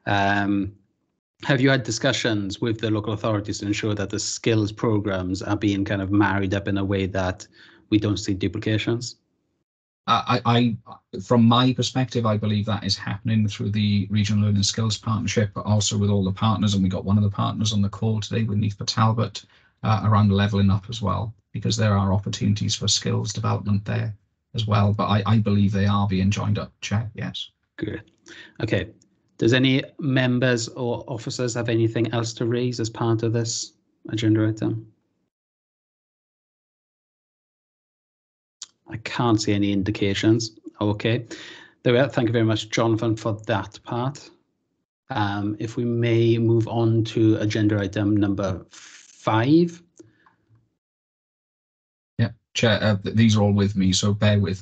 Have you had discussions with the local authorities to ensure that the skills programs are being kind of married up in a way that we don't see duplications? From my perspective, I believe that is happening through the Regional Learning Skills Partnership, but also with all the partners, and we got one of the partners on the call today with Neath for Talbot around levelling up as well, because there are opportunities for skills development there as well. But I believe they are being joined up, Chair, yes. Good. Okay. Does any members or officers have anything else to raise as part of this agenda item? I can't see any indications. Okay. There we are. Thank you very much, Jonathan, for that part. If we may move on to agenda item number 5. Yeah, Chair, these are all with me, so bear with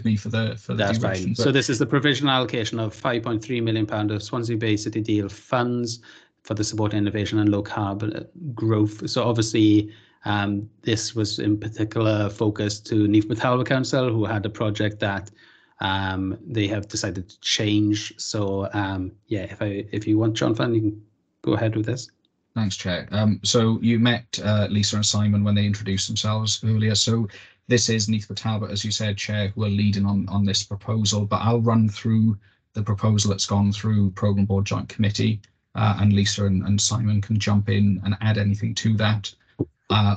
me for the That's duration. Fine. So this is the provisional allocation of £5.3 million of Swansea Bay City Deal funds for the support innovation and low carbon growth. So obviously, this was in particular focused to Neath Talbot Council, who had a project that they have decided to change. So yeah, if you want, Jonathan, you can go ahead with this. Thanks, Chair. So you met Lisa and Simon when they introduced themselves earlier. So this is Neath Talbot, as you said, Chair, who are leading on this proposal. But I'll run through the proposal that's gone through Programme Board Joint Committee, and Lisa and Simon can jump in and add anything to that,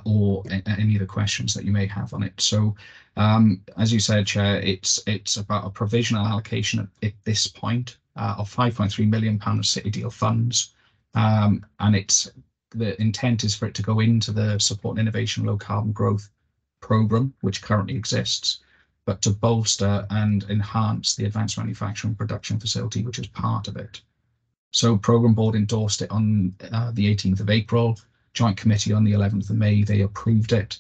or any of the questions that you may have on it. So as you said, Chair, it's about a provisional allocation at this point of £5.3 million of City Deal funds. And the intent is for it to go into the Support and Innovation Low Carbon Growth Programme, which currently exists, but to bolster and enhance the Advanced Manufacturing Production Facility, which is part of it. So Programme Board endorsed it on the 18th of April, Joint Committee on the 11th of May, they approved it.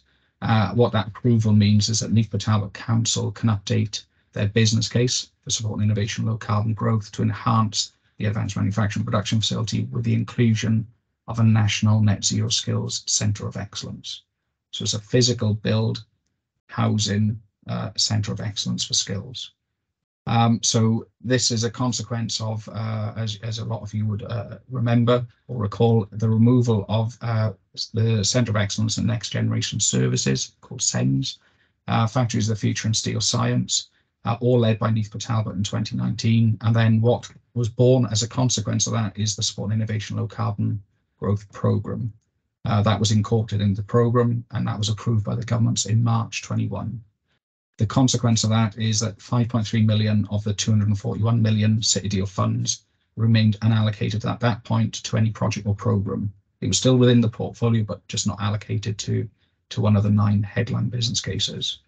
What that approval means is that Neath Talbot Council can update their business case for Support and Innovation Low Carbon Growth to enhance the Advanced Manufacturing Production Facility with the inclusion of a national net zero skills centre of excellence. So it's a physical build, housing centre of excellence for skills. So this is a consequence of, as a lot of you would remember or recall, the removal of the Centre of Excellence in Next Generation Services, called SENS, Factories of the Future and Steel Science, all led by Neath Talbot in 2019. And then what was born as a consequence of that is the Support and Innovation Low Carbon Growth Programme. That was incorporated into the programme, and that was approved by the government in March 21. The consequence of that is that 5.3 million of the 241 million City Deal funds remained unallocated at that point to any project or programme. It was still within the portfolio, but just not allocated to one of the 9 headline business cases.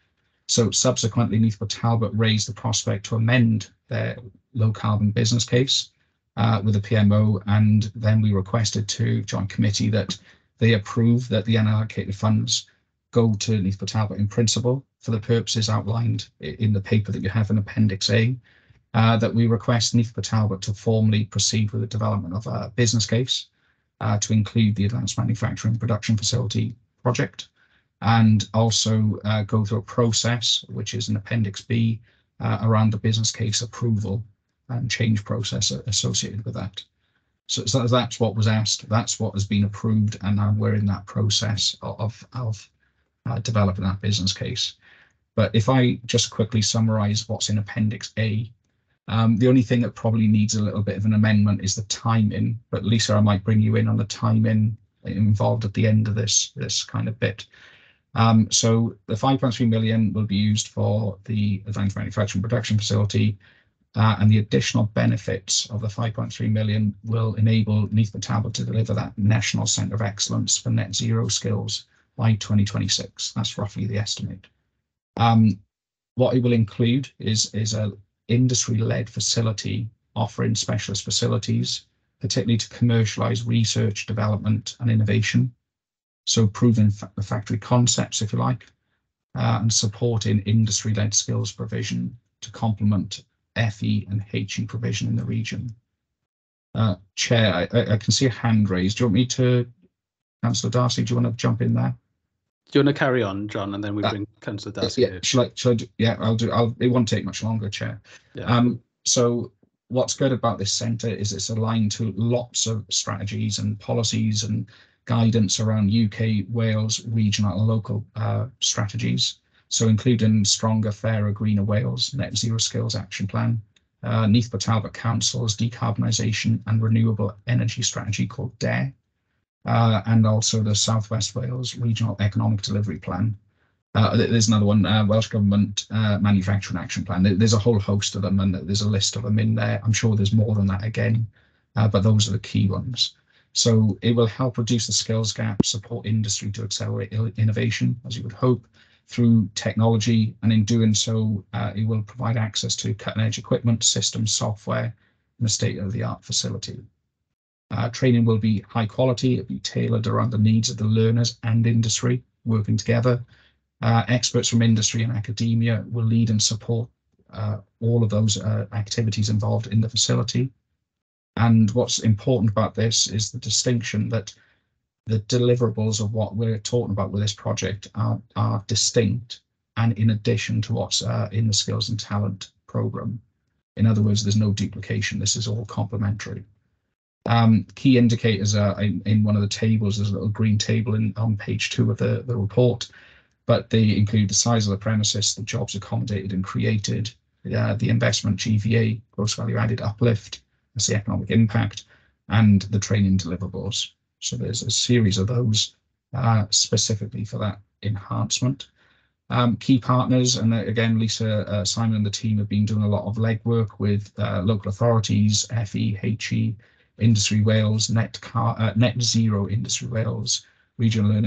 So subsequently, Neath Talbot raised the prospect to amend their low carbon business case with the PMO, and then we requested to Joint Committee that they approve that the unallocated funds go to Neath Talbot in principle for the purposes outlined in the paper that you have in Appendix A, that we request Neath Talbot to formally proceed with the development of a business case to include the Advanced Manufacturing Production Facility project, and also go through a process, which is in Appendix B, around the business case approval and change process associated with that. So that's what was asked, that's what has been approved, and now we're in that process of developing that business case. But if I just quickly summarize what's in Appendix A, the only thing that probably needs a little bit of an amendment is the timing, but Lisa, I might bring you in on the timing involved at the end of this kind of bit. So the 5.3 million will be used for the Advanced Manufacturing Production Facility, and the additional benefits of the 5.3 million will enable Neath Talbot to deliver that National Centre of Excellence for Net Zero Skills by 2026. That's roughly the estimate. What it will include is an industry-led facility offering specialist facilities particularly to commercialise research, development and innovation. So proving the factory concepts, if you like, and supporting industry-led skills provision to complement FE and HE provision in the region. Chair, I can see a hand raised. Do you want me to, Councillor Darcy, do you want to jump in there? Do you want to carry on, John, and then we bring Councillor Darcy? Yeah, shall I do, yeah, it won't take much longer, Chair. Yeah. So what's good about this centre is it's aligned to lots of strategies and policies and guidance around UK, Wales, regional and local strategies. So including Stronger, Fairer, Greener Wales, Net Zero Skills Action Plan, Neath Talbot Council's decarbonisation and renewable energy strategy called DARE, and also the South West Wales Regional Economic Delivery Plan. There's another one, Welsh Government Manufacturing Action Plan. There's a whole host of them, and there's a list of them in there. I'm sure there's more than that again, but those are the key ones. So it will help reduce the skills gap, support industry to accelerate innovation, as you would hope, through technology, and in doing so, it will provide access to cutting-edge equipment, systems, software, and a state-of-the-art facility. Training will be high quality, it'll be tailored around the needs of the learners and industry working together. Experts from industry and academia will lead and support all of those activities involved in the facility. And what's important about this is the distinction that the deliverables of what we're talking about with this project are distinct and in addition to what's in the Skills and Talent programme. In other words, there's no duplication. This is all complementary. Key indicators are in one of the tables. There's a little green table on page 2 of the report, but they include the size of the premises, the jobs accommodated and created, the investment GVA, gross value added uplift, that's the economic impact, and the training deliverables. So there's a series of those specifically for that enhancement. Key partners, and again, Lisa, Simon and the team have been doing a lot of legwork with local authorities, FE, HE, Industry Wales, Net Zero Industry Wales, Regional Learning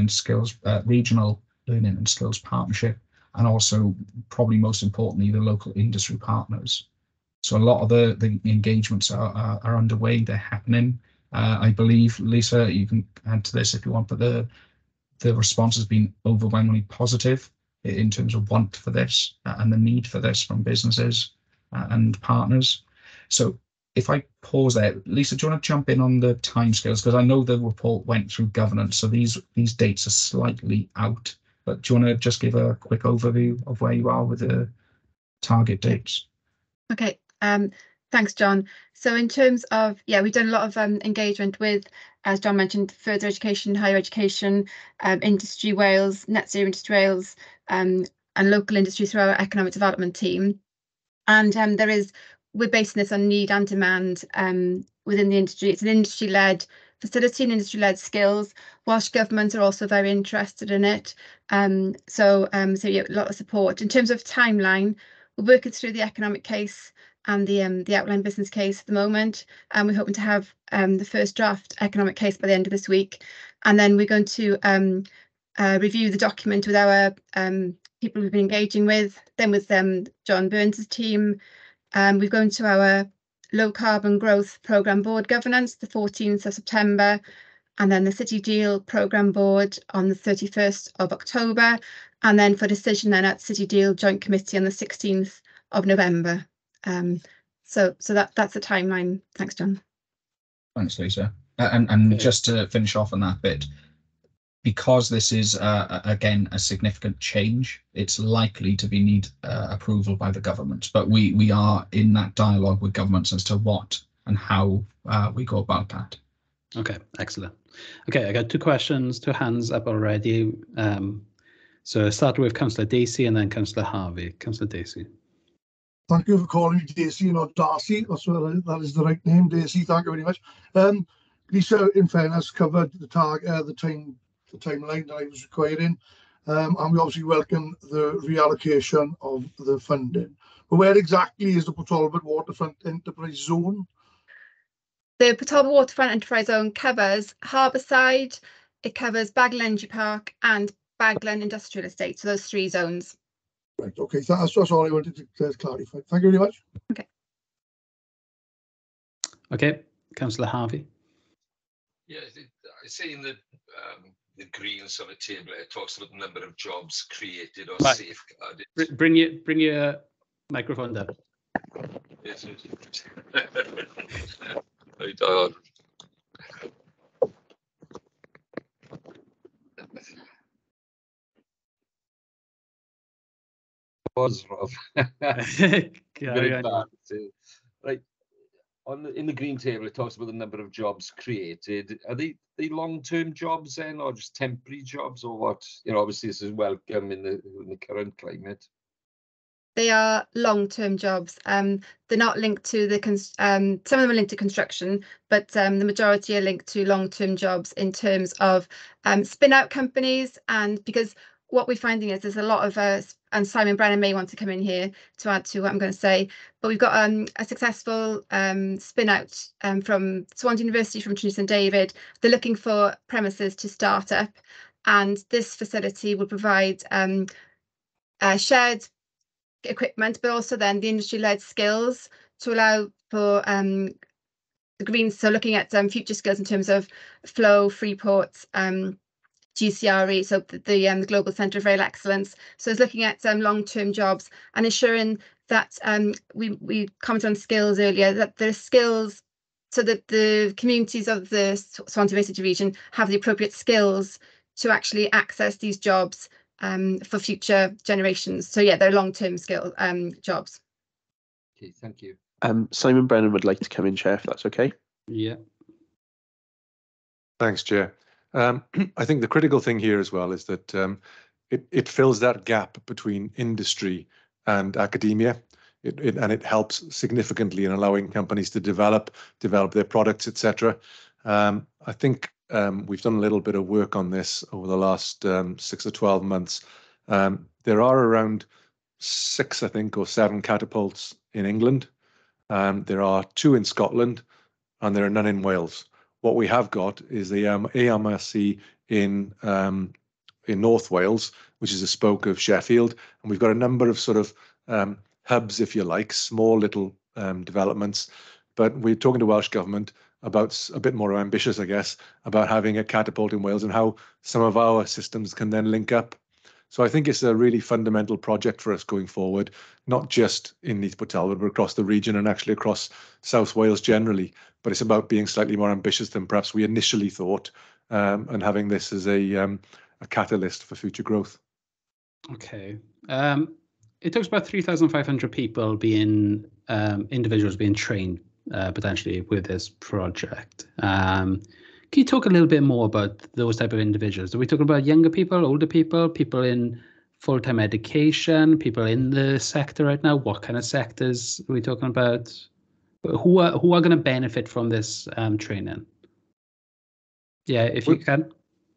and Skills Partnership, and also, probably most importantly, the local industry partners. So a lot of the engagements are underway, they're happening. I believe, Lisa, you can add to this if you want, but the response has been overwhelmingly positive in terms of want for this and the need for this from businesses and partners. So if I pause there, Lisa, do you want to jump in on the timescales? Because I know the report went through governance, so these dates are slightly out, but do you want to just give a quick overview of where you are with the target dates? Okay, thanks, John. So in terms of, we've done a lot of engagement with, as John mentioned, further education, higher education, Industry Wales, Net Zero Industry Wales, and local industry through our economic development team. And we're basing this on need and demand within the industry. It's an industry-led facility and industry-led skills. Welsh Government are also very interested in it. So a lot of support. In terms of timeline, we're working through the economic case and the outline business case at the moment, and we're hoping to have the first draft economic case by the end of this week. And then we're going to review the document with our people we've been engaging with, then with John Burns' team. We're going to our Low Carbon Growth Programme Board Governance the 14th of September, and then the City Deal Programme Board on the 31st of October, and then for decision then at City Deal Joint Committee on the 16th of November. So that's the timeline. Thanks, John. Thanks, Lisa. And just to finish off on that bit, because this is again a significant change, it's likely to need approval by the government. But we are in that dialogue with governments as to what and how we go about that. Okay, excellent. Okay, I got two hands up already. So I start with Councillor Dacey and then Councillor Harvey. Councillor Dacey. Thank you for calling me Dacey, not Darcy. That is the right name, Dacey. Thank you very much. Lisa, in fairness, covered the timeline that I was requiring, and we obviously welcome the reallocation of the funding. But where exactly is the Talbot Waterfront Enterprise Zone? The Talbot Waterfront Enterprise Zone covers Harbourside, it covers Baglan Energy Park and Baglan Industrial Estate, so those 3 zones. Right, okay, that's all I wanted to clarify. Thank you very much. Okay. Okay, Councillor Harvey. Yeah, I see in the green sort of table, it talks about the number of jobs created or safeguarded. Bring your microphone down. Yes, right on. Was Rob. Very bad. Right. In the green table, it talks about the number of jobs created. Are they long-term jobs then, or just temporary jobs, or what? You know, obviously this is welcome in the current climate. They are long-term jobs. They're not linked to some of them are linked to construction, but the majority are linked to long-term jobs in terms of spin-out companies. And because what we're finding is there's a lot of and Simon Brennan may want to come in here to add to what I'm going to say, but we've got a successful spin-out from Swansea University, from Trinity St David. They're looking for premises to start up, and this facility will provide shared equipment, but also then the industry-led skills to allow for the green. So looking at future skills in terms of flow, Freeport, GCRE, so the Global Centre of Rail Excellence. So it's looking at long-term jobs and ensuring that we commented on skills earlier, that the skills, so that the communities of the Swansea Bay City region have the appropriate skills to actually access these jobs for future generations. So yeah, they're long-term skill jobs. Okay, thank you. Simon Brennan would like to come in, Chair, if that's okay. Yeah. Thanks, Chair. I think the critical thing here as well is that it fills that gap between industry and academia. It helps significantly in allowing companies to develop their products, etc. I think we've done a little bit of work on this over the last 6 or 12 months. There are around 6, I think, or 7 catapults in England. There are 2 in Scotland, and there are none in Wales. What we have got is the AMRC in North Wales, which is a spoke of Sheffield, and we've got a number of sort of hubs, if you like, small little developments. But we're talking to Welsh Government about a bit more ambitious, I guess, about having a catapult in Wales and how some of our systems can then link up. So I think it's a really fundamental project for us going forward, not just in Neath, Talbot, but across the region and actually across South Wales generally. But it's about being slightly more ambitious than perhaps we initially thought, and having this as a catalyst for future growth. Okay. It talks about 3,500 people being individuals being trained potentially with this project. Can you talk a little bit more about those type of individuals? Are we talking about younger people, older people, people in full-time education, people in the sector right now? What kind of sectors are we talking about? Who are going to benefit from this training? Yeah, if you can.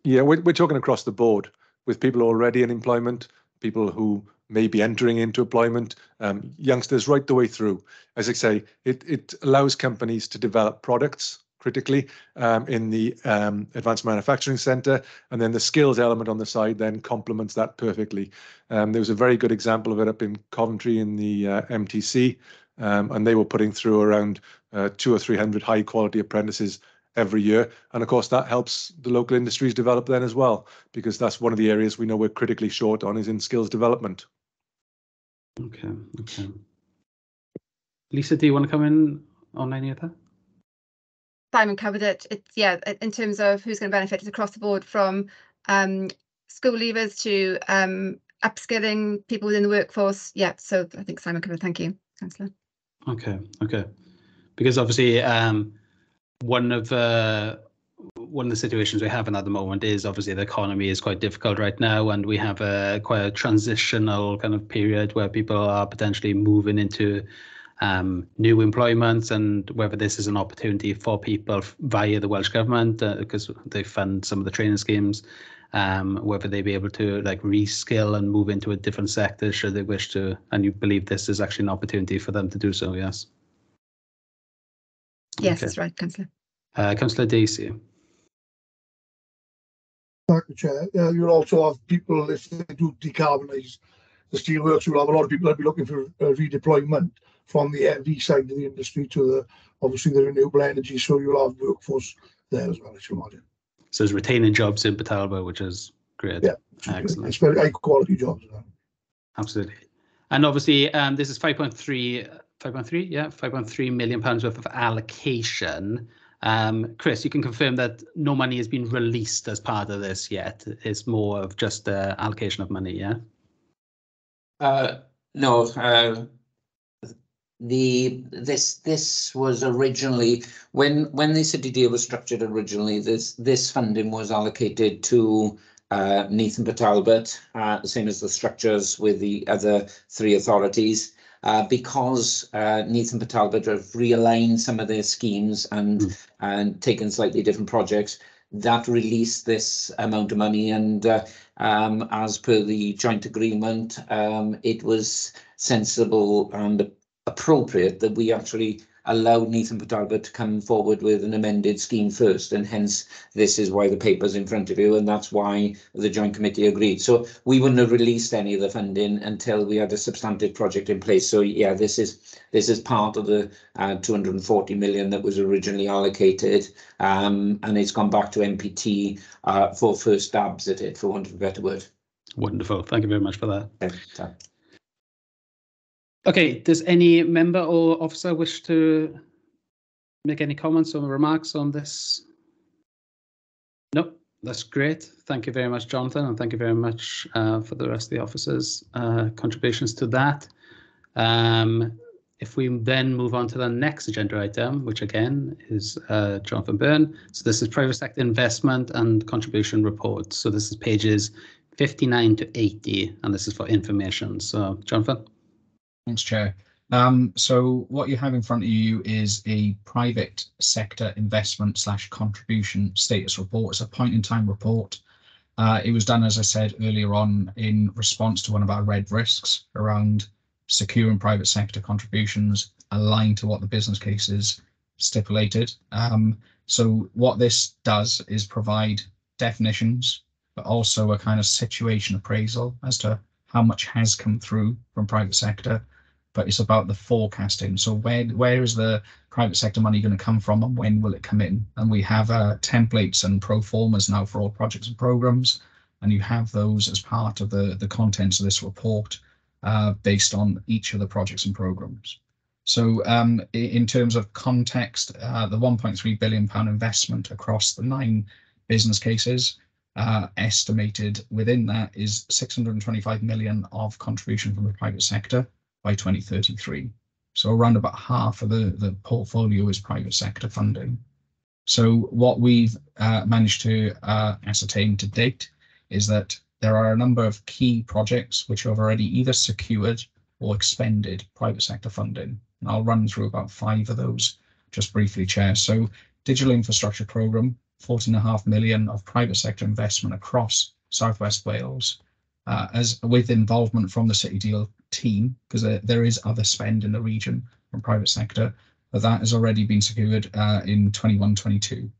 Yeah, we're talking across the board with people already in employment, people who may be entering into employment, youngsters right the way through. As I say, it allows companies to develop products critically in the Advanced Manufacturing Centre, and then the skills element on the side then complements that perfectly. There was a very good example of it up in Coventry in the MTC, and they were putting through around 200 or 300 high quality apprentices every year. And of course, that helps the local industries develop then as well, because that's one of the areas we know we're critically short on, is in skills development. Okay. Lisa, do you want to come in on any of that? Simon covered it. It's, yeah, in terms of who's going to benefit, it's across the board, from school leavers to upskilling people within the workforce. Yeah, so I think Simon covered. Thank you, Councillor. Okay. Because obviously one of the situations we have in at the moment is obviously the economy is quite difficult right now, and we have quite a transitional kind of period where people are potentially moving into new employments, and whether this is an opportunity for people via the Welsh Government, because they fund some of the training schemes, whether they be able to like reskill and move into a different sector should they wish to, and you believe this is actually an opportunity for them to do so. Yes. Yes, that's right, Councillor. Councillor Dacey. Thank you, Chair. You'll also have people, if they do decarbonise the steelworks will have a lot of people that be looking for redeployment from the EV side of the industry to the obviously the renewable energy. So you'll have workforce there as well, I should imagine. So it's retaining jobs in Talbot, which is great. Yeah, excellent. It's very high quality jobs. Absolutely. And obviously, this is 5.3 million pounds worth of allocation. Chris, you can confirm that no money has been released as part of this yet. It's more of just the allocation of money, yeah? No. This was originally when the city deal was structured originally. This funding was allocated to Neath and Talbot, the same as the structures with the other three authorities. Because Neath and Talbot have realigned some of their schemes and taken slightly different projects, that released this amount of money. And as per the joint agreement, it was sensible and appropriate that we actually allowed Neath and Talbot to come forward with an amended scheme first, and hence this is why the paper's in front of you, and that's why the joint committee agreed. So we wouldn't have released any of the funding until we had a substantive project in place. So yeah, this is part of the 240 million that was originally allocated, and it's gone back to MPT for first stabs at it, for want of a better word. Wonderful. Thank you very much for that. Okay. Okay, does any member or officer wish to make any comments or remarks on this? No, that's great. Thank you very much, Jonathan, and thank you very much for the rest of the officers' contributions to that. If we then move on to the next agenda item, which again is Jonathan Byrne. So this is private sector investment and contribution report. So this is pages 59 to 80, and this is for information. So Jonathan. Thanks, Chair. So what you have in front of you is a private sector investment / contribution status report. It's a point-in-time report. It was done, as I said earlier on, in response to one of our red risks around securing private sector contributions aligned to what the business cases stipulated. So what this does is provide definitions, but also a kind of situation appraisal as to how much has come through from private sector. But it's about the forecasting. So where is the private sector money going to come from, and when will it come in? And we have templates and pro formas now for all projects and programs, and you have those as part of the contents of this report based on each of the projects and programs. So in terms of context, the £1.3 billion investment across the 9 business cases, estimated within that is 625 million of contribution from the private sector by 2033. So around about half of the portfolio is private sector funding. So what we've managed to ascertain to date is that there are a number of key projects which have already either secured or expended private sector funding. And I'll run through about 5 of those just briefly, Chair. So digital infrastructure programme, 14.5 million of private sector investment across South West Wales, as with involvement from the City Deal team, because there is other spend in the region from private sector, but that has already been secured in 21-22.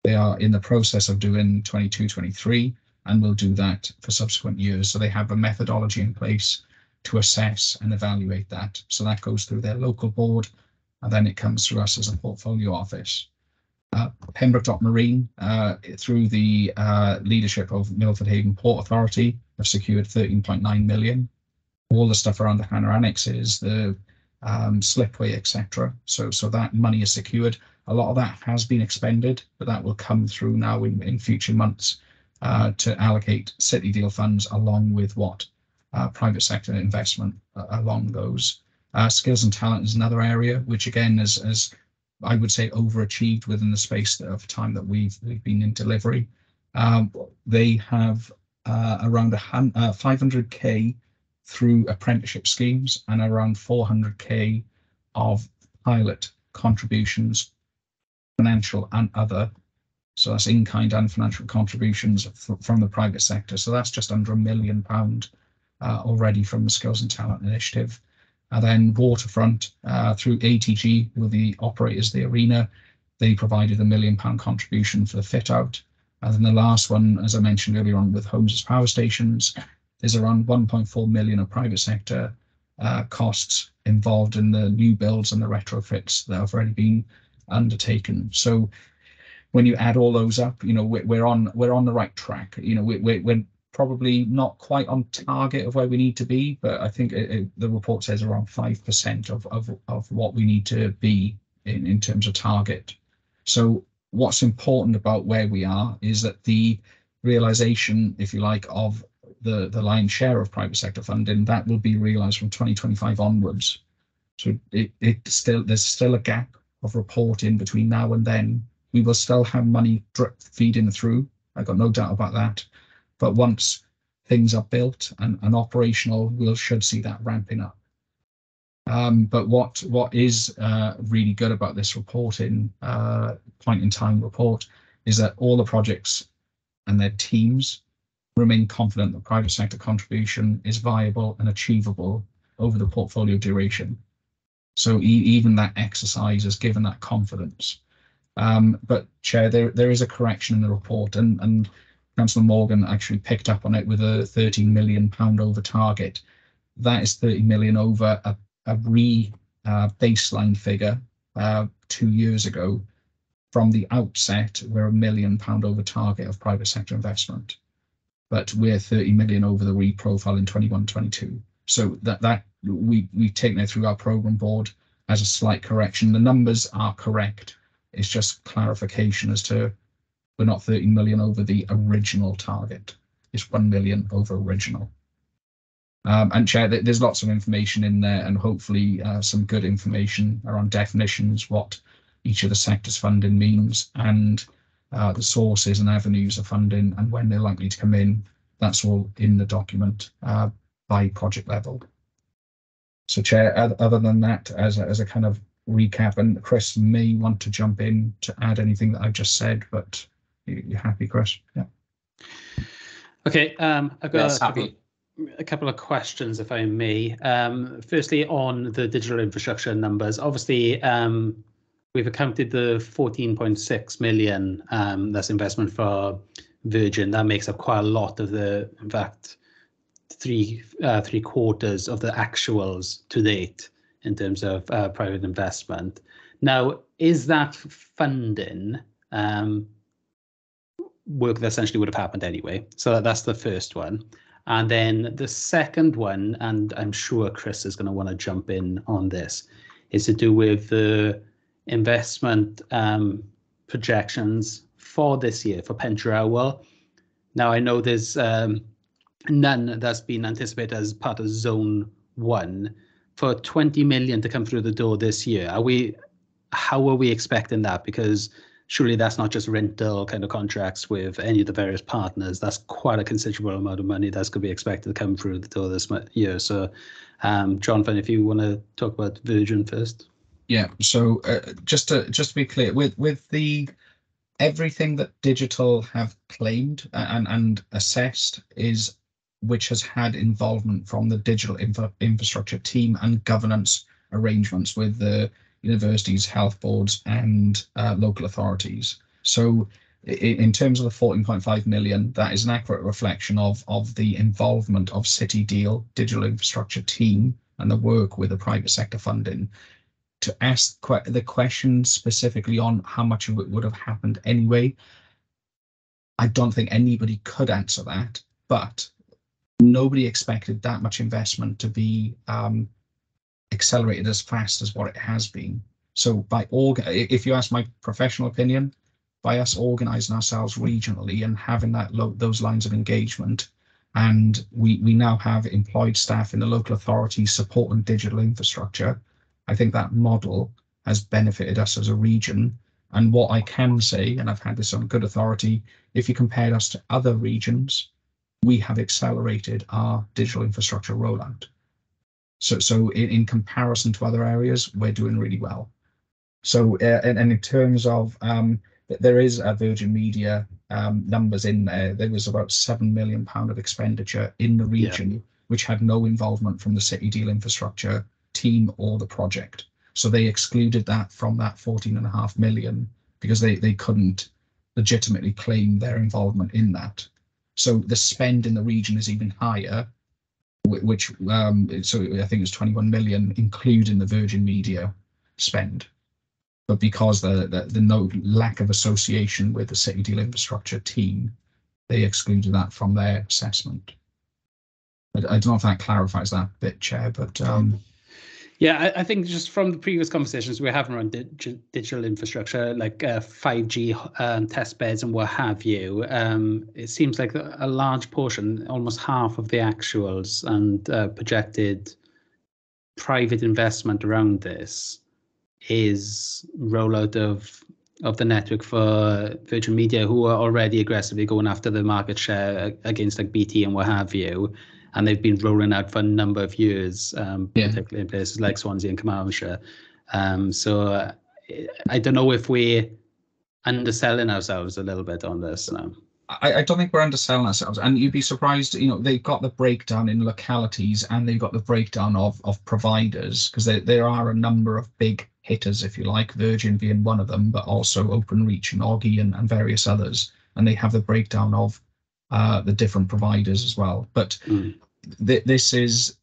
They are in the process of doing 22-23 and will do that for subsequent years. So they have a methodology in place to assess and evaluate that. So that goes through their local board, and then it comes through us as a portfolio office. Pembroke Dock Marine, through the leadership of Milford Haven Port Authority, have secured 13.9 million. All the stuff around the kind of annexes, the slipway, etc. So that money is secured. A lot of that has been expended, but that will come through now in future months to allocate City Deal funds along with what private sector investment along those. Skills and talent is another area which again is I would say overachieved within the space of time that we've been in delivery. They have around 500k through apprenticeship schemes and around 400k of pilot contributions, financial and other. So that's in-kind and financial contributions from the private sector. So that's just under £1 million already from the Skills and Talent Initiative. And then Waterfront, through ATG, with the operators, the arena, they provided £1 million contribution for the fit out. And then the last one, as I mentioned earlier on, with Homes as Power Stations, there's around 1.4 million of private sector costs involved in the new builds and the retrofits that have already been undertaken. So when you add all those up, we're on the right track. We're probably not quite on target of where we need to be, but I think the report says around 5% of what we need to be in terms of target. So what's important about where we are is that the realization, if you like, of the lion's share of private sector funding, that will be realized from 2025 onwards. So there's still a gap of reporting between now and then. We will still have money drip feeding through. I've got no doubt about that. But once things are built and operational, we should see that ramping up. But what is really good about this reporting, point in time report, is that all the projects and their teams remain confident that private sector contribution is viable and achievable over the portfolio duration. So even that exercise has given that confidence. But Chair, there is a correction in the report, and Councillor Morgan actually picked up on it with a £13 million over target. That is 30 million over a baseline figure 2 years ago. From the outset, we're £1 million over target of private sector investment, but we're 30 million over the reprofile in 21-22. So that we've taken it through our programme board as a slight correction. The numbers are correct. It's just clarification as to we're not 30 million over the original target. It's 1 million over original. And Chair, there's lots of information in there, and hopefully some good information around definitions, what each of the sectors funding means, and the sources and avenues of funding and when they're likely to come in. That's all in the document by project level. So Chair, other than that, as a kind of recap, and Chris may want to jump in to add anything that I've just said, but you're happy, Chris? Yeah. Okay, I've got a couple of questions, if I may. Firstly, on the digital infrastructure numbers, obviously we've accounted the 14.6 million that's investment for Virgin. That makes up quite a lot of the, in fact, three quarters of the actuals to date in terms of private investment. Now, is that funding work that essentially would have happened anyway? So that's the first one. And then the second one, and I'm sure Chris is going to want to jump in on this, is to do with the investment projections for this year for Pentrewell. Now, I know there's none that's been anticipated as part of Zone 1. For 20 million to come through the door this year, how are we expecting that? Because surely that's not just rental kind of contracts with any of the various partners. That's quite a considerable amount of money that's going to be expected to come through the door this year. So, Jonathan, if you want to talk about Virgin first. Yeah. So just to be clear, with the everything that Digital have claimed and assessed is which has had involvement from the digital infrastructure team and governance arrangements with the universities, health boards, and local authorities. So in terms of the 14.5 million, that is an accurate reflection of the involvement of City Deal digital infrastructure team and the work with the private sector funding. To ask the question specifically on how much of it would have happened anyway, I don't think anybody could answer that, but nobody expected that much investment to be accelerated as fast as what it has been. So if you ask my professional opinion, by us organising ourselves regionally and having those lines of engagement, and we now have employed staff in the local authorities supporting digital infrastructure, I think that model has benefited us as a region. And what I can say, and I've had this on good authority, if you compared us to other regions, we have accelerated our digital infrastructure rollout. So in comparison to other areas, we're doing really well. So and in terms of there is a Virgin Media numbers in there. There was about £7 million of expenditure in the region, which had no involvement from the City Deal infrastructure team or the project. So they excluded that from that 14.5 million because they couldn't legitimately claim their involvement in that. So the spend in the region is even higher, which so I think it's 21 million, including the Virgin Media spend. But because the no lack of association with the City Deal infrastructure team, they excluded that from their assessment. I don't know if that clarifies that bit, Chair, but yeah, I think just from the previous conversations we're having around digital infrastructure, like 5G test beds and what have you, it seems like a large portion, almost half of the actuals and projected private investment around this is rollout of the network for Virgin Media, who are already aggressively going after the market share against like BT and what have you. And they've been rolling out for a number of years, particularly in places like Swansea and Carmarthenshire. So I don't know if we're underselling ourselves a little bit on this now. I don't think we're underselling ourselves, and you'd be surprised. They've got the breakdown in localities, and they've got the breakdown of providers, because there are a number of big hitters, if you like, Virgin being one of them, but also Openreach and Oggy and various others, and they have the breakdown of the different providers as well. But this has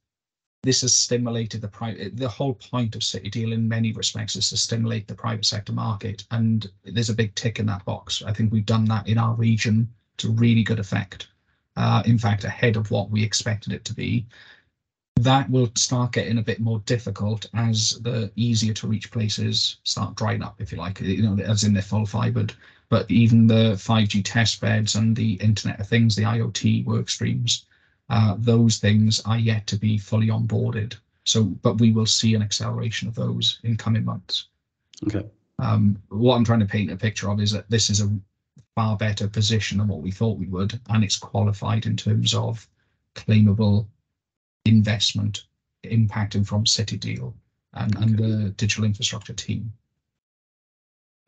stimulated the whole point of City Deal in many respects is to stimulate the private sector market, and there's a big tick in that box. I think we've done that in our region to really good effect. In fact, ahead of what we expected it to be. That will start getting a bit more difficult as the easier to reach places start drying up, if you like, as in they're full fibered. But even the 5G test beds and the Internet of Things, the IoT work streams, those things are yet to be fully onboarded. But we will see an acceleration of those in coming months. Okay. What I'm trying to paint a picture of is that this is a far better position than what we thought we would, and it's qualified in terms of claimable investment impacting from City Deal and the digital infrastructure team.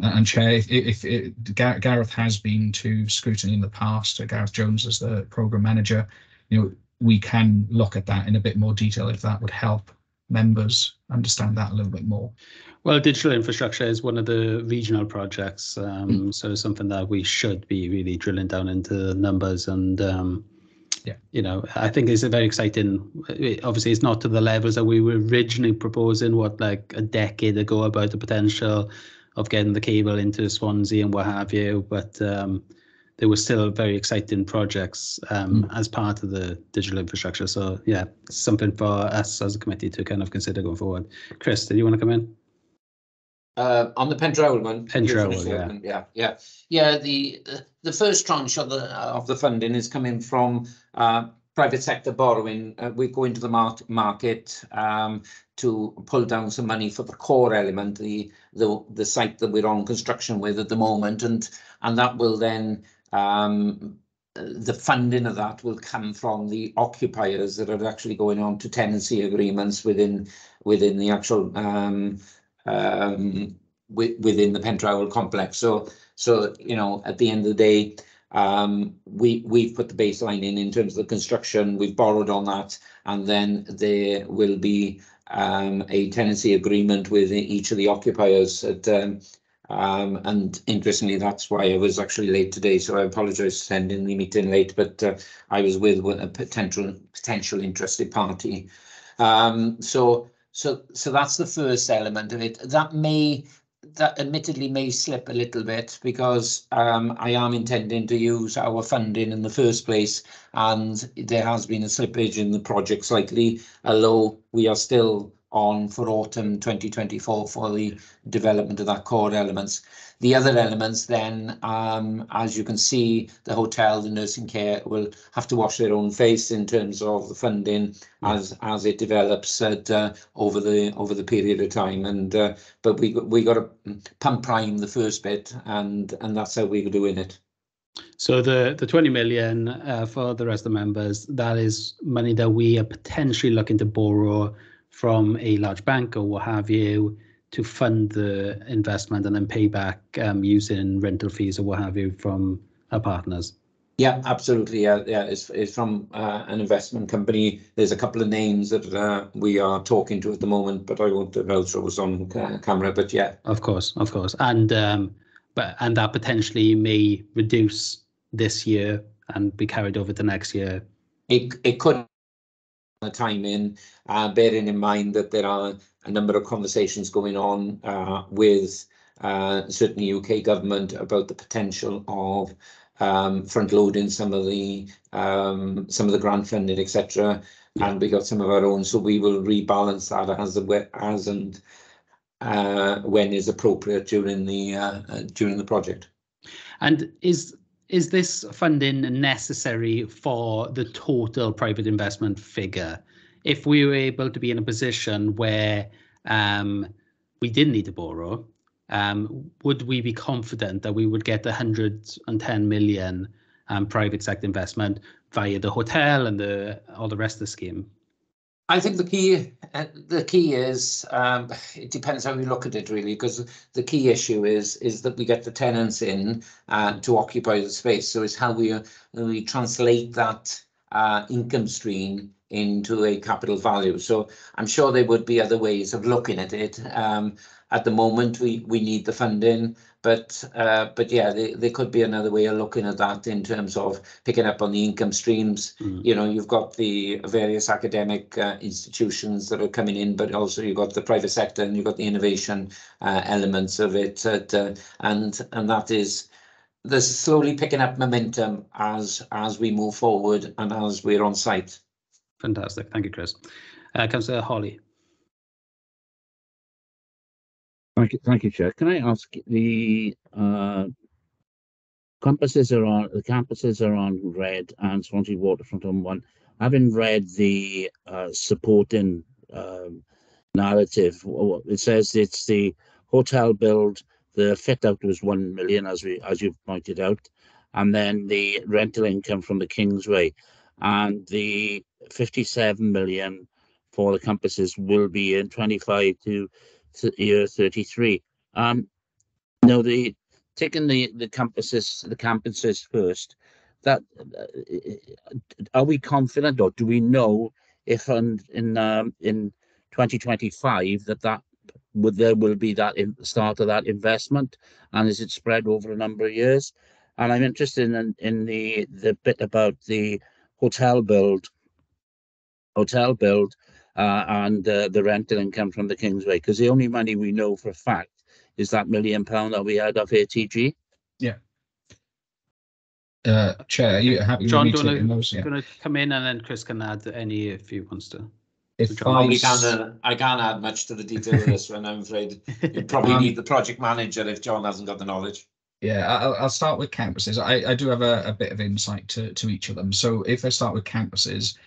And Chair, if Gareth has been to Scrutiny in the past, Gareth Jones as the programme manager, we can look at that in a bit more detail if that would help members understand that a little bit more. Well, digital infrastructure is one of the regional projects, so it's something that we should be really drilling down into the numbers. And I think it's a very exciting. Obviously, it's not to the levels that we were originally proposing, like a decade ago, about the potential of getting the cable into Swansea and what have you. But there were still very exciting projects as part of the digital infrastructure. So yeah, something for us as a committee to kind of consider going forward. Chris, did you want to come in? On the Pendrawl one. Pendrawl, yeah. The first tranche of the funding is coming from private sector borrowing. We go into the market to pull down some money for the core element, the site that we're on construction with at the moment, and that will then the funding of that will come from the occupiers that are actually going on to tenancy agreements within the actual within the Pendrawl complex. So at the end of the day, we've put the baseline in terms of the construction. We've borrowed on that, and then there will be a tenancy agreement with each of the occupiers. And interestingly, that's why I was actually late today. So I apologise for sending the meeting late, but I was with a potential interested party. So that's the first element of it. That admittedly may slip a little bit because I am intending to use our funding in the first place, and there has been a slippage in the project slightly, although we are still on for autumn 2024 for the development of that core elements. The other elements then, as you can see, the hotel, the nursing care will have to wash their own face in terms of the funding as it develops over the period of time. And but we got to pump prime the first bit, and that's how we're doing it. So the 20 million for the rest of the members, that is money that we are potentially looking to borrow from a large bank or what have you to fund the investment and then pay back using rental fees or what have you from our partners. Yeah, absolutely. Yeah, it's from an investment company. There's a couple of names that we are talking to at the moment, but I won't divulge those on camera. But yeah, of course, and that potentially may reduce this year and be carried over to next year? It could the timing, bearing in mind that there are a number of conversations going on with certainly UK government about the potential of front loading some of the grant funding, etc. And we got some of our own, so we will rebalance that as and when is appropriate during the project. And is this funding necessary for the total private investment figure? If we were able to be in a position where we didn't need to borrow, would we be confident that we would get 110 million private sector investment via the hotel and all the rest of the scheme? I think the key is it depends how you look at it, really, because the key issue is that we get the tenants in to occupy the space. So it's how we translate that income stream into a capital value. So I'm sure there would be other ways of looking at it. At the moment, we need the funding, but yeah, there could be another way of looking at that in terms of picking up on the income streams. You know, you've got the various academic institutions that are coming in, but also you've got the private sector and you've got the innovation elements of it, and that is there's slowly picking up momentum as we move forward and as we're on site. Fantastic, thank you, Chris. Councillor Holly. Thank you, Chair. Can I ask, the campuses are on red and Swansea Waterfront on one. Having read the supporting narrative, it says it's the hotel build, the fit out was 1 million, as you've pointed out, and then the rental income from the Kingsway, and the 57 million for the campuses will be in 25 to year 33. No, taking the campuses first, that are we confident, or do we know if in 2025 there will be that start of that investment, and is it spread over a number of years? And I'm interested in the bit about the hotel build and the rental income from the Kingsway, because the only money we know for a fact is that £1 million that we had off ATG. Yeah. Chair, are you happy John, with me going to come in, and then Chris can add any if he wants to. I can't add much to the detail of this one, I'm afraid. You'd probably need the project manager if John hasn't got the knowledge. Yeah, I'll start with campuses. I do have a bit of insight to each of them. So if I start with campuses,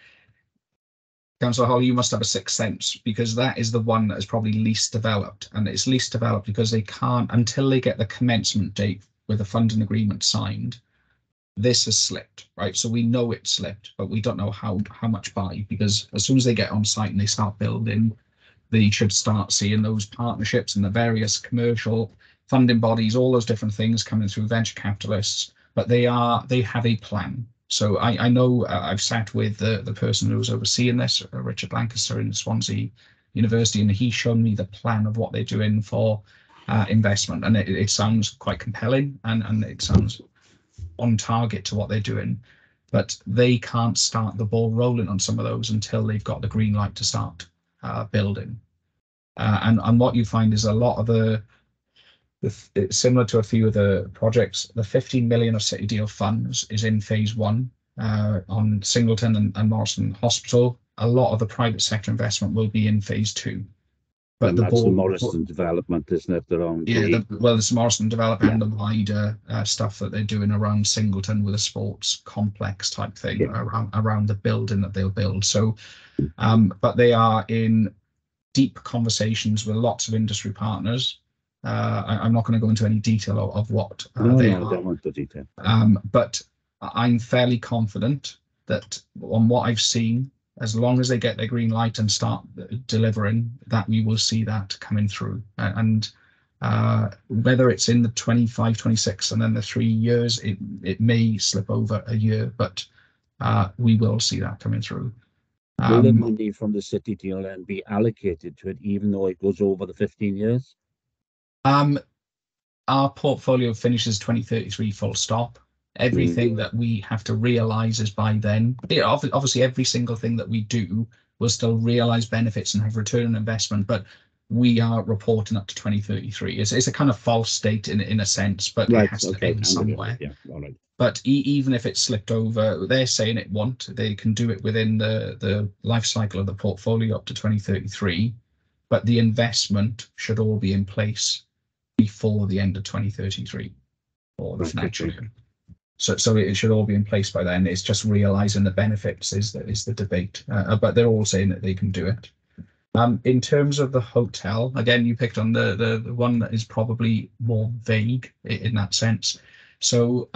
Councillor Holly, you must have a sixth sense, because that is the one that is probably least developed, and it's least developed because they can't, until they get the commencement date with the funding agreement signed, this has slipped, right? So we know it slipped, but we don't know how much by, because as soon as they get on site and they start building, they should start seeing those partnerships and the various commercial funding bodies, all those different things coming through, venture capitalists, but they have a plan. So I know I've sat with the person who was overseeing this, Richard Lancaster in Swansea University, and he's shown me the plan of what they're doing for investment, and it sounds quite compelling, and it sounds on target to what they're doing, but they can't start the ball rolling on some of those until they've got the green light to start building. And what you find is a lot of it's similar to a few of the projects. The 15 million of City Deal funds is in phase 1 on Singleton and Morrison Hospital. A lot of the private sector investment will be in phase 2. But that's the Morrison development, isn't it? It's Morrison development and the wider stuff that they're doing around Singleton with a sports complex type thing, around the building that they'll build. So, but they are in deep conversations with lots of industry partners. I'm not going to go into any detail of what they are. I don't want the detail. But I'm fairly confident that on what I've seen, as long as they get their green light and start delivering, that we will see that coming through. And whether it's in the 25, 26, and then the 3 years, it may slip over a year, but we will see that coming through. Will the money from the City Deal then be allocated to it, even though it goes over the 15 years? Our portfolio finishes 2033 full stop. Everything that we have to realise is by then. Obviously, every single thing that we do will still realise benefits and have return on investment, but we are reporting up to 2033. It's a kind of false state in a sense, but it has to end somewhere. Yeah, all right. But even if it's slipped over, they're saying it won't. They can do it within the life cycle of the portfolio up to 2033, but the investment should all be in place before the end of 2033 or the financial year. So it should all be in place by then. It's just realising the benefits is the debate. But they're all saying that they can do it. In terms of the hotel, again, you picked on the one that is probably more vague in that sense. So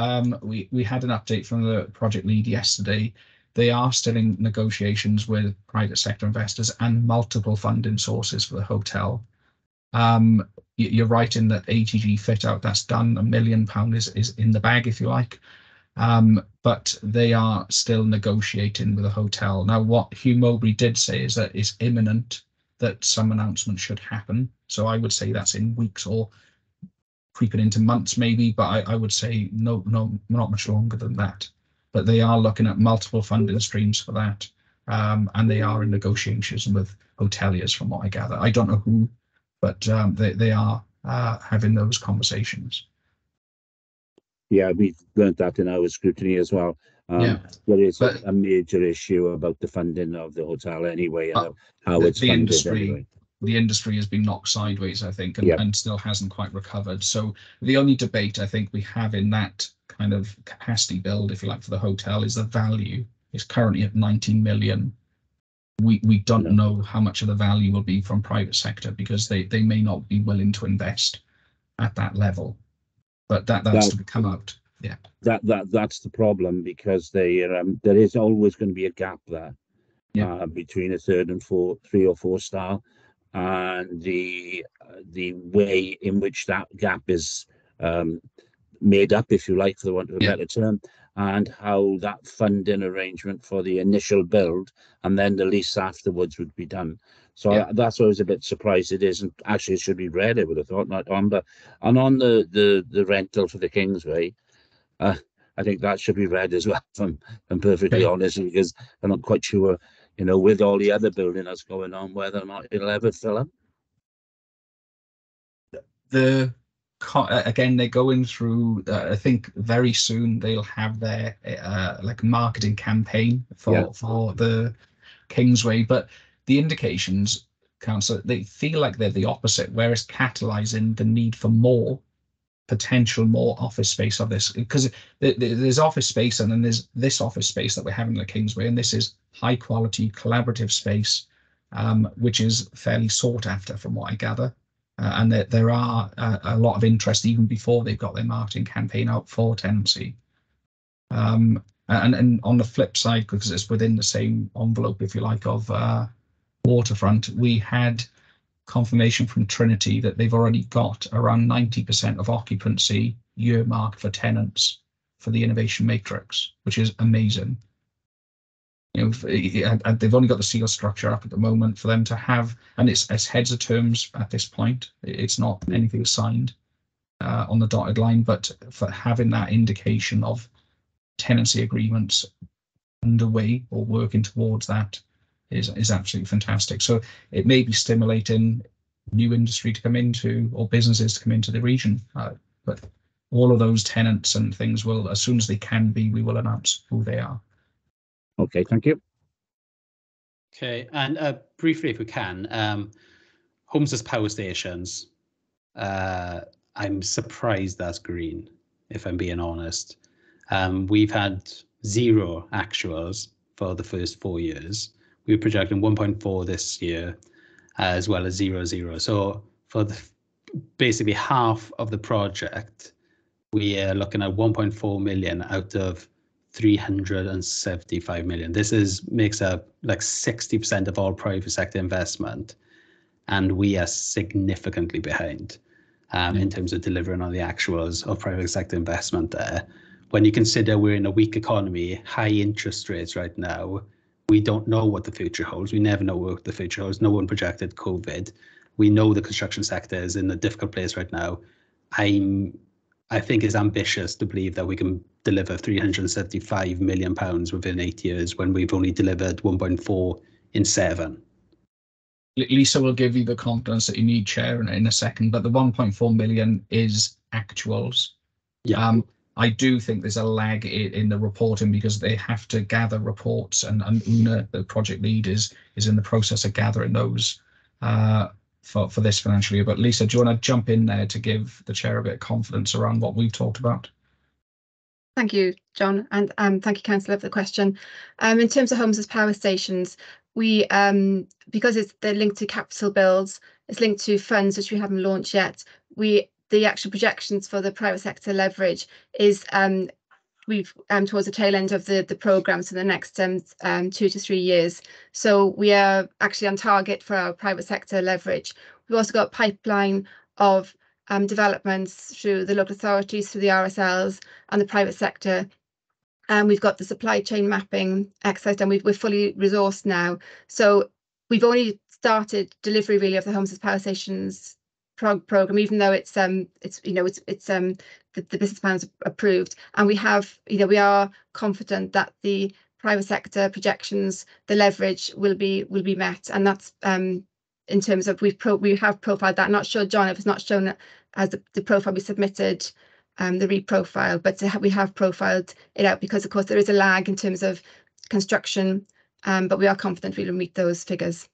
we had an update from the project lead yesterday. They are still in negotiations with private sector investors and multiple funding sources for the hotel. You're right in that ATG fit out, that's done. £1 million is in the bag, if you like. But they are still negotiating with the hotel. Now, what Hugh Mowbray did say is that it's imminent that some announcement should happen. So I would say that's in weeks or creeping into months maybe, but I would say no, not much longer than that. But they are looking at multiple funding streams for that. And they are in negotiations with hoteliers from what I gather. I don't know who, but they are having those conversations. Yeah, we've learned that in our scrutiny as well. There is a major issue about the funding of the hotel anyway, and how it's funded anyway. The industry has been knocked sideways, I think, and still hasn't quite recovered. So the only debate I think we have in that kind of capacity build, if you like, for the hotel is the value. It's currently at 19 million. We don't know how much of the value will be from private sector because they may not be willing to invest at that level. But that's to come out. Yeah. That's the problem, because there is always going to be a gap there between a 3rd and 3 or 4 star, and the way in which that gap is made up, if you like, for the want of a better term, and how that funding arrangement for the initial build and then the lease afterwards would be done. So that's why I was a bit surprised it isn't. Actually, it should be red, I would have thought, not amber. And on the rental for the Kingsway, I think that should be red as well, if I'm perfectly honest, because I'm not quite sure, with all the other building that's going on, whether or not it'll ever fill up. Again, they're going through, I think very soon they'll have their like marketing campaign for the Kingsway, but the indications, Councillor, they feel like they're the opposite, where it's catalysing the need for more office space of this, because there's office space and then there's this office space that we're having at Kingsway, and this is high quality collaborative space, which is fairly sought after from what I gather. And there are a lot of interest even before they've got their marketing campaign out for tenancy. And on the flip side, because it's within the same envelope, if you like, of Waterfront, we had confirmation from Trinity that they've already got around 90% of occupancy earmarked for tenants for the innovation matrix, which is amazing. And they've only got the seal structure up at the moment for them to have, and it's heads of terms at this point. It's not anything signed on the dotted line, but for having that indication of tenancy agreements underway or working towards that is absolutely fantastic. So it may be stimulating new industry to come into, or businesses to come into the region, but all of those tenants and things will, as soon as they can be, we will announce who they are. Okay, thank you. Okay, and briefly, if we can, homes as power stations. I'm surprised that's green, if I'm being honest. We've had 0 actuals for the first 4 years. We're projecting 1.4 this year, as well as 0. So for basically half of the project, we are looking at 1.4 million out of 375 million. This makes up like 60% of all private sector investment, and we are significantly behind in terms of delivering on the actuals of private sector investment there. When you consider we're in a weak economy, high interest rates right now, we don't know what the future holds. We never know what the future holds. No one projected COVID. We know the construction sector is in a difficult place right now. I'm I think it's ambitious to believe that we can deliver £375 million within 8 years when we've only delivered 1.4 in 7. Lisa will give you the confidence that you need, Chair, in a second, but the 1.4 million is actuals. Yeah. I do think there's a lag in the reporting because they have to gather reports, and Una, the project lead, is in the process of gathering those for this financial year. But Lisa, do you want to jump in there to give the Chair a bit of confidence around what we've talked about? Thank you, John, and thank you, Councillor, for the question. In terms of homes as power stations, we because they're linked to capital bills, it's linked to funds which we haven't launched yet. The actual projections for the private sector leverage is we've towards the tail end of the programme, so the next 2 to 3 years. So we are actually on target for our private sector leverage. We've also got a pipeline of developments through the local authorities, through the RSLs and the private sector. And we've got the supply chain mapping exercise, and we're fully resourced now. So we've only started delivery really of the homes as power stations program, even though it's the business plan is approved, and we are confident that the private sector projections, the leverage will be met, and that's in terms of we have profiled that. I'm not sure, John, if it's not shown as the profile we submitted, the reprofile, but we have profiled it out because, of course, there is a lag in terms of construction, but we are confident we will meet those figures.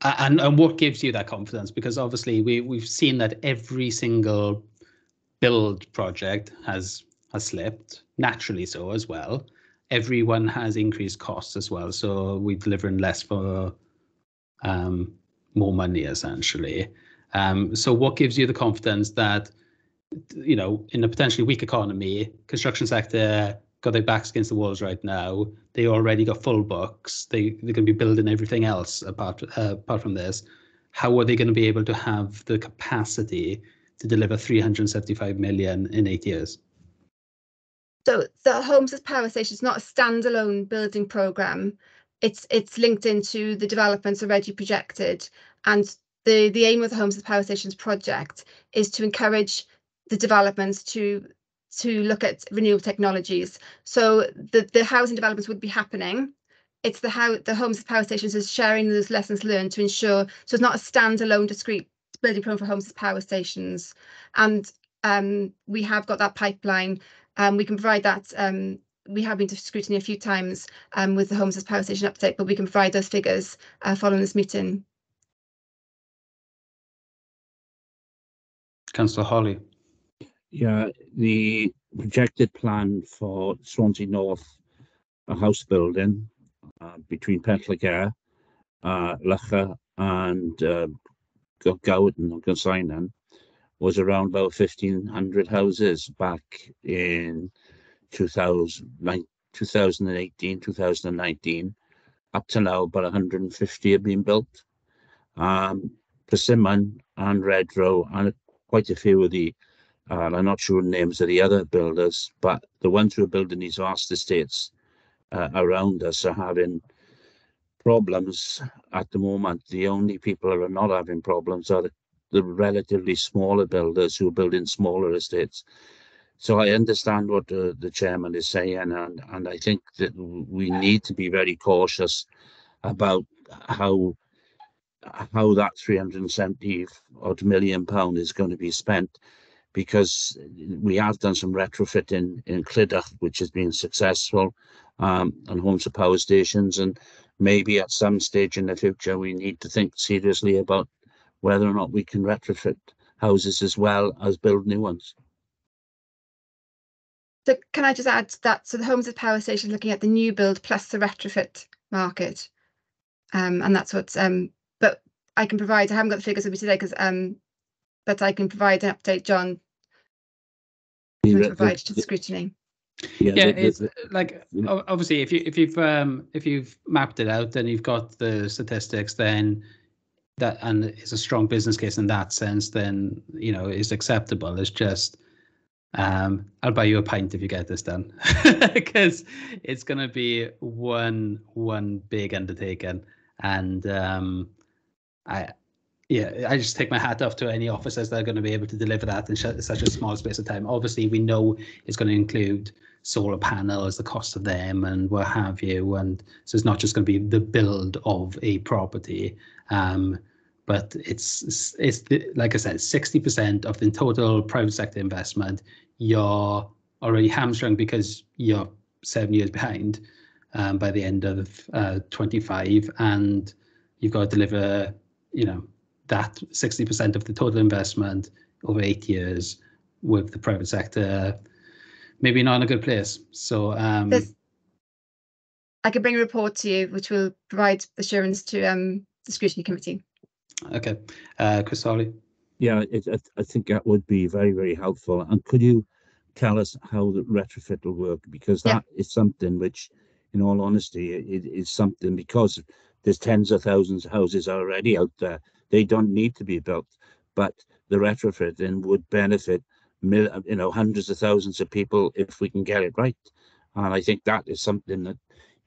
And what gives you that confidence? Because obviously we've seen that every single build project has slipped, naturally so as well. Everyone has increased costs as well, so we're delivering less for more money essentially. So what gives you the confidence that, you know, in a potentially weak economy, construction sector got their backs against the walls right now, they already got full books, they're going to be building everything else apart from this. How are they going to be able to have the capacity to deliver 375 million in 8 years? So the homes as power station is not a standalone building programme. It's linked into the developments already projected, and the aim of the homes as power stations project is to encourage the developments to look at renewable technologies. So the housing developments would be happening. It's the homes as power stations is sharing those lessons learned to ensure, so it's not a standalone discrete building programme for homes as power stations. And we have got that pipeline. We can provide that. We have been to Scrutiny a few times with the homes as power station update, but we can provide those figures following this meeting. Councillor Holly. Yeah, the projected plan for Swansea North, a house building between Pentlager, Lycha and Gowden or Gosainan was around about 1,500 houses back in 2018, 2019. Up to now, about 150 have been built. Persimmon and Redrow and quite a few of the I'm not sure the names of the other builders, but the ones who are building these vast estates around us are having problems at the moment. The only people who are not having problems are the relatively smaller builders who are building smaller estates. So I understand what the chairman is saying, and I think that we need to be very cautious about how that 370 odd million pound is going to be spent, because we have done some retrofitting in Clydach, which has been successful, and homes of power stations, and maybe at some stage in the future we need to think seriously about whether or not we can retrofit houses as well as build new ones. So can I just add to that? So the homes of power stations looking at the new build plus the retrofit market, and that's what's. But I can provide. I haven't got the figures with me today because but I can provide an update, John, to provide to the Scrutiny. Yeah, it's like obviously if you've mapped it out, then you've got the statistics, then that, and it's a strong business case in that sense, then you know it's acceptable. It's just I'll buy you a pint if you get this done, because it's going to be one big undertaking, and yeah, I just take my hat off to any officers that are going to be able to deliver that in such a small space of time. Obviously, we know it's going to include solar panels, the cost of them, and what have you. And so it's not just going to be the build of a property, but it's like I said, 60% of the total private sector investment. You're already hamstrung because you're 7 years behind by the end of 25, and you've got to deliver, that 60% of the total investment over 8 years with the private sector maybe not in a good place. So I can bring a report to you which will provide assurance to the scrutiny committee. Okay, Chris Hawley. Yeah, I think that would be very, very helpful. And could you tell us how the retrofit will work? Because that is something which, in all honesty, it is something, because there's tens of thousands of houses already out there. They don't need to be built, but the retrofit then would benefit hundreds of thousands of people if we can get it right. And I think that is something that,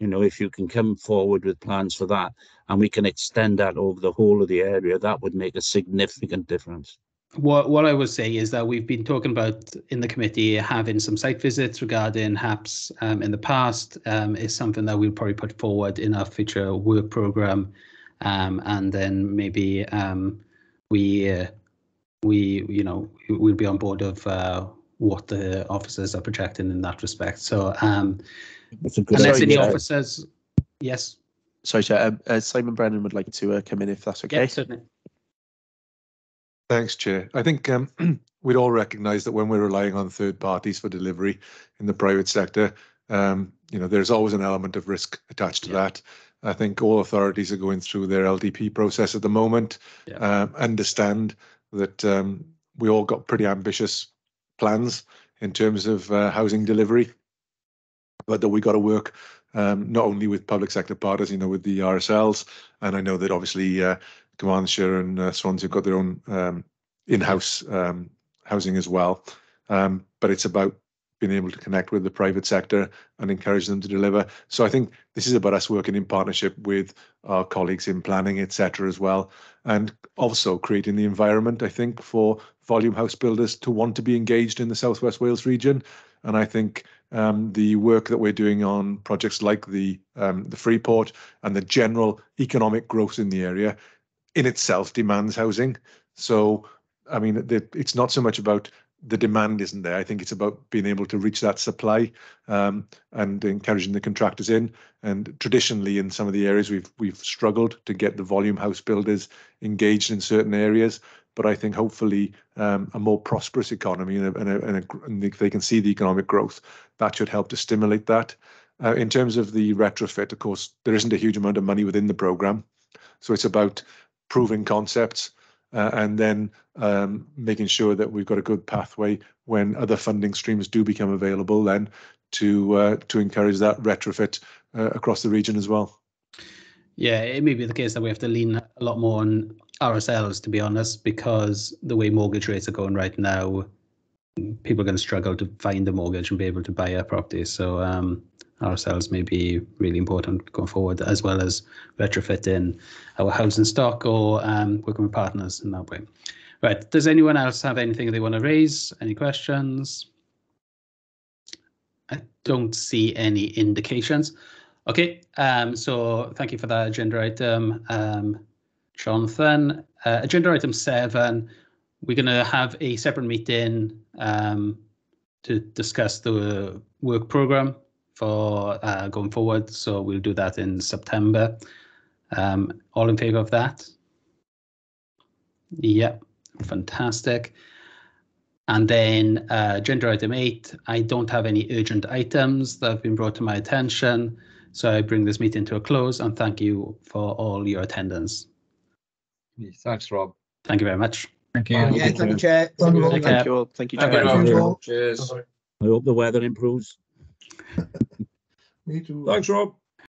if you can come forward with plans for that and we can extend that over the whole of the area, that would make a significant difference. What I would say is that we've been talking about in the committee having some site visits regarding HAPS in the past. Is something that we'll probably put forward in our future work programme, and then maybe we'll be on board of what the officers are projecting in that respect. So that's a good unless idea. any officers, yes. Sorry, Chair. Simon Brennan would like to come in if that's okay. Yeah, certainly. Thanks, Chair. I think we'd all recognise that when we're relying on third parties for delivery in the private sector, there's always an element of risk attached to that. I think all authorities are going through their LDP process at the moment. Understand that we all got pretty ambitious plans in terms of housing delivery, but that we got to work not only with public sector partners, with the RSLs, and I know that obviously Carmarthenshire and Swansea have got their own in-house housing as well, but it's about being able to connect with the private sector and encourage them to deliver. So I think this is about us working in partnership with our colleagues in planning, etc. as well, and also creating the environment, I think, for volume house builders to want to be engaged in the South West Wales region. And I think the work that we're doing on projects like the Freeport and the general economic growth in the area in itself demands housing. So, I mean, it's not so much about the demand isn't there. I think it's about being able to reach that supply and encouraging the contractors in. And traditionally, in some of the areas, we've struggled to get the volume house builders engaged in certain areas. But I think hopefully a more prosperous economy and if they can see the economic growth, that should help to stimulate that. In terms of the retrofit, of course, there isn't a huge amount of money within the programme. So it's about proving concepts and then making sure that we've got a good pathway when other funding streams do become available then to encourage that retrofit across the region as well. Yeah, it may be the case that we have to lean a lot more on RSLs, to be honest, because the way mortgage rates are going right now, people are going to struggle to find a mortgage and be able to buy a property. So RSLs may be really important going forward, as well as retrofitting our housing stock or working with partners in that way. Right, does anyone else have anything they want to raise? Any questions? I don't see any indications. Okay, so thank you for that agenda item, Jonathan. Agenda item 7, we're going to have a separate meeting to discuss the work programme for going forward. So we'll do that in September. All in favour of that? Yeah, fantastic. And then agenda item 8, I don't have any urgent items that have been brought to my attention. So I bring this meeting to a close and thank you for all your attendance. Thanks, Rob. Thank you very much. Thank you. Yeah, thank you, Chair. Thank you all. Thank you, Chair. Cheers. I hope the weather improves. Me too. Thanks, Rob.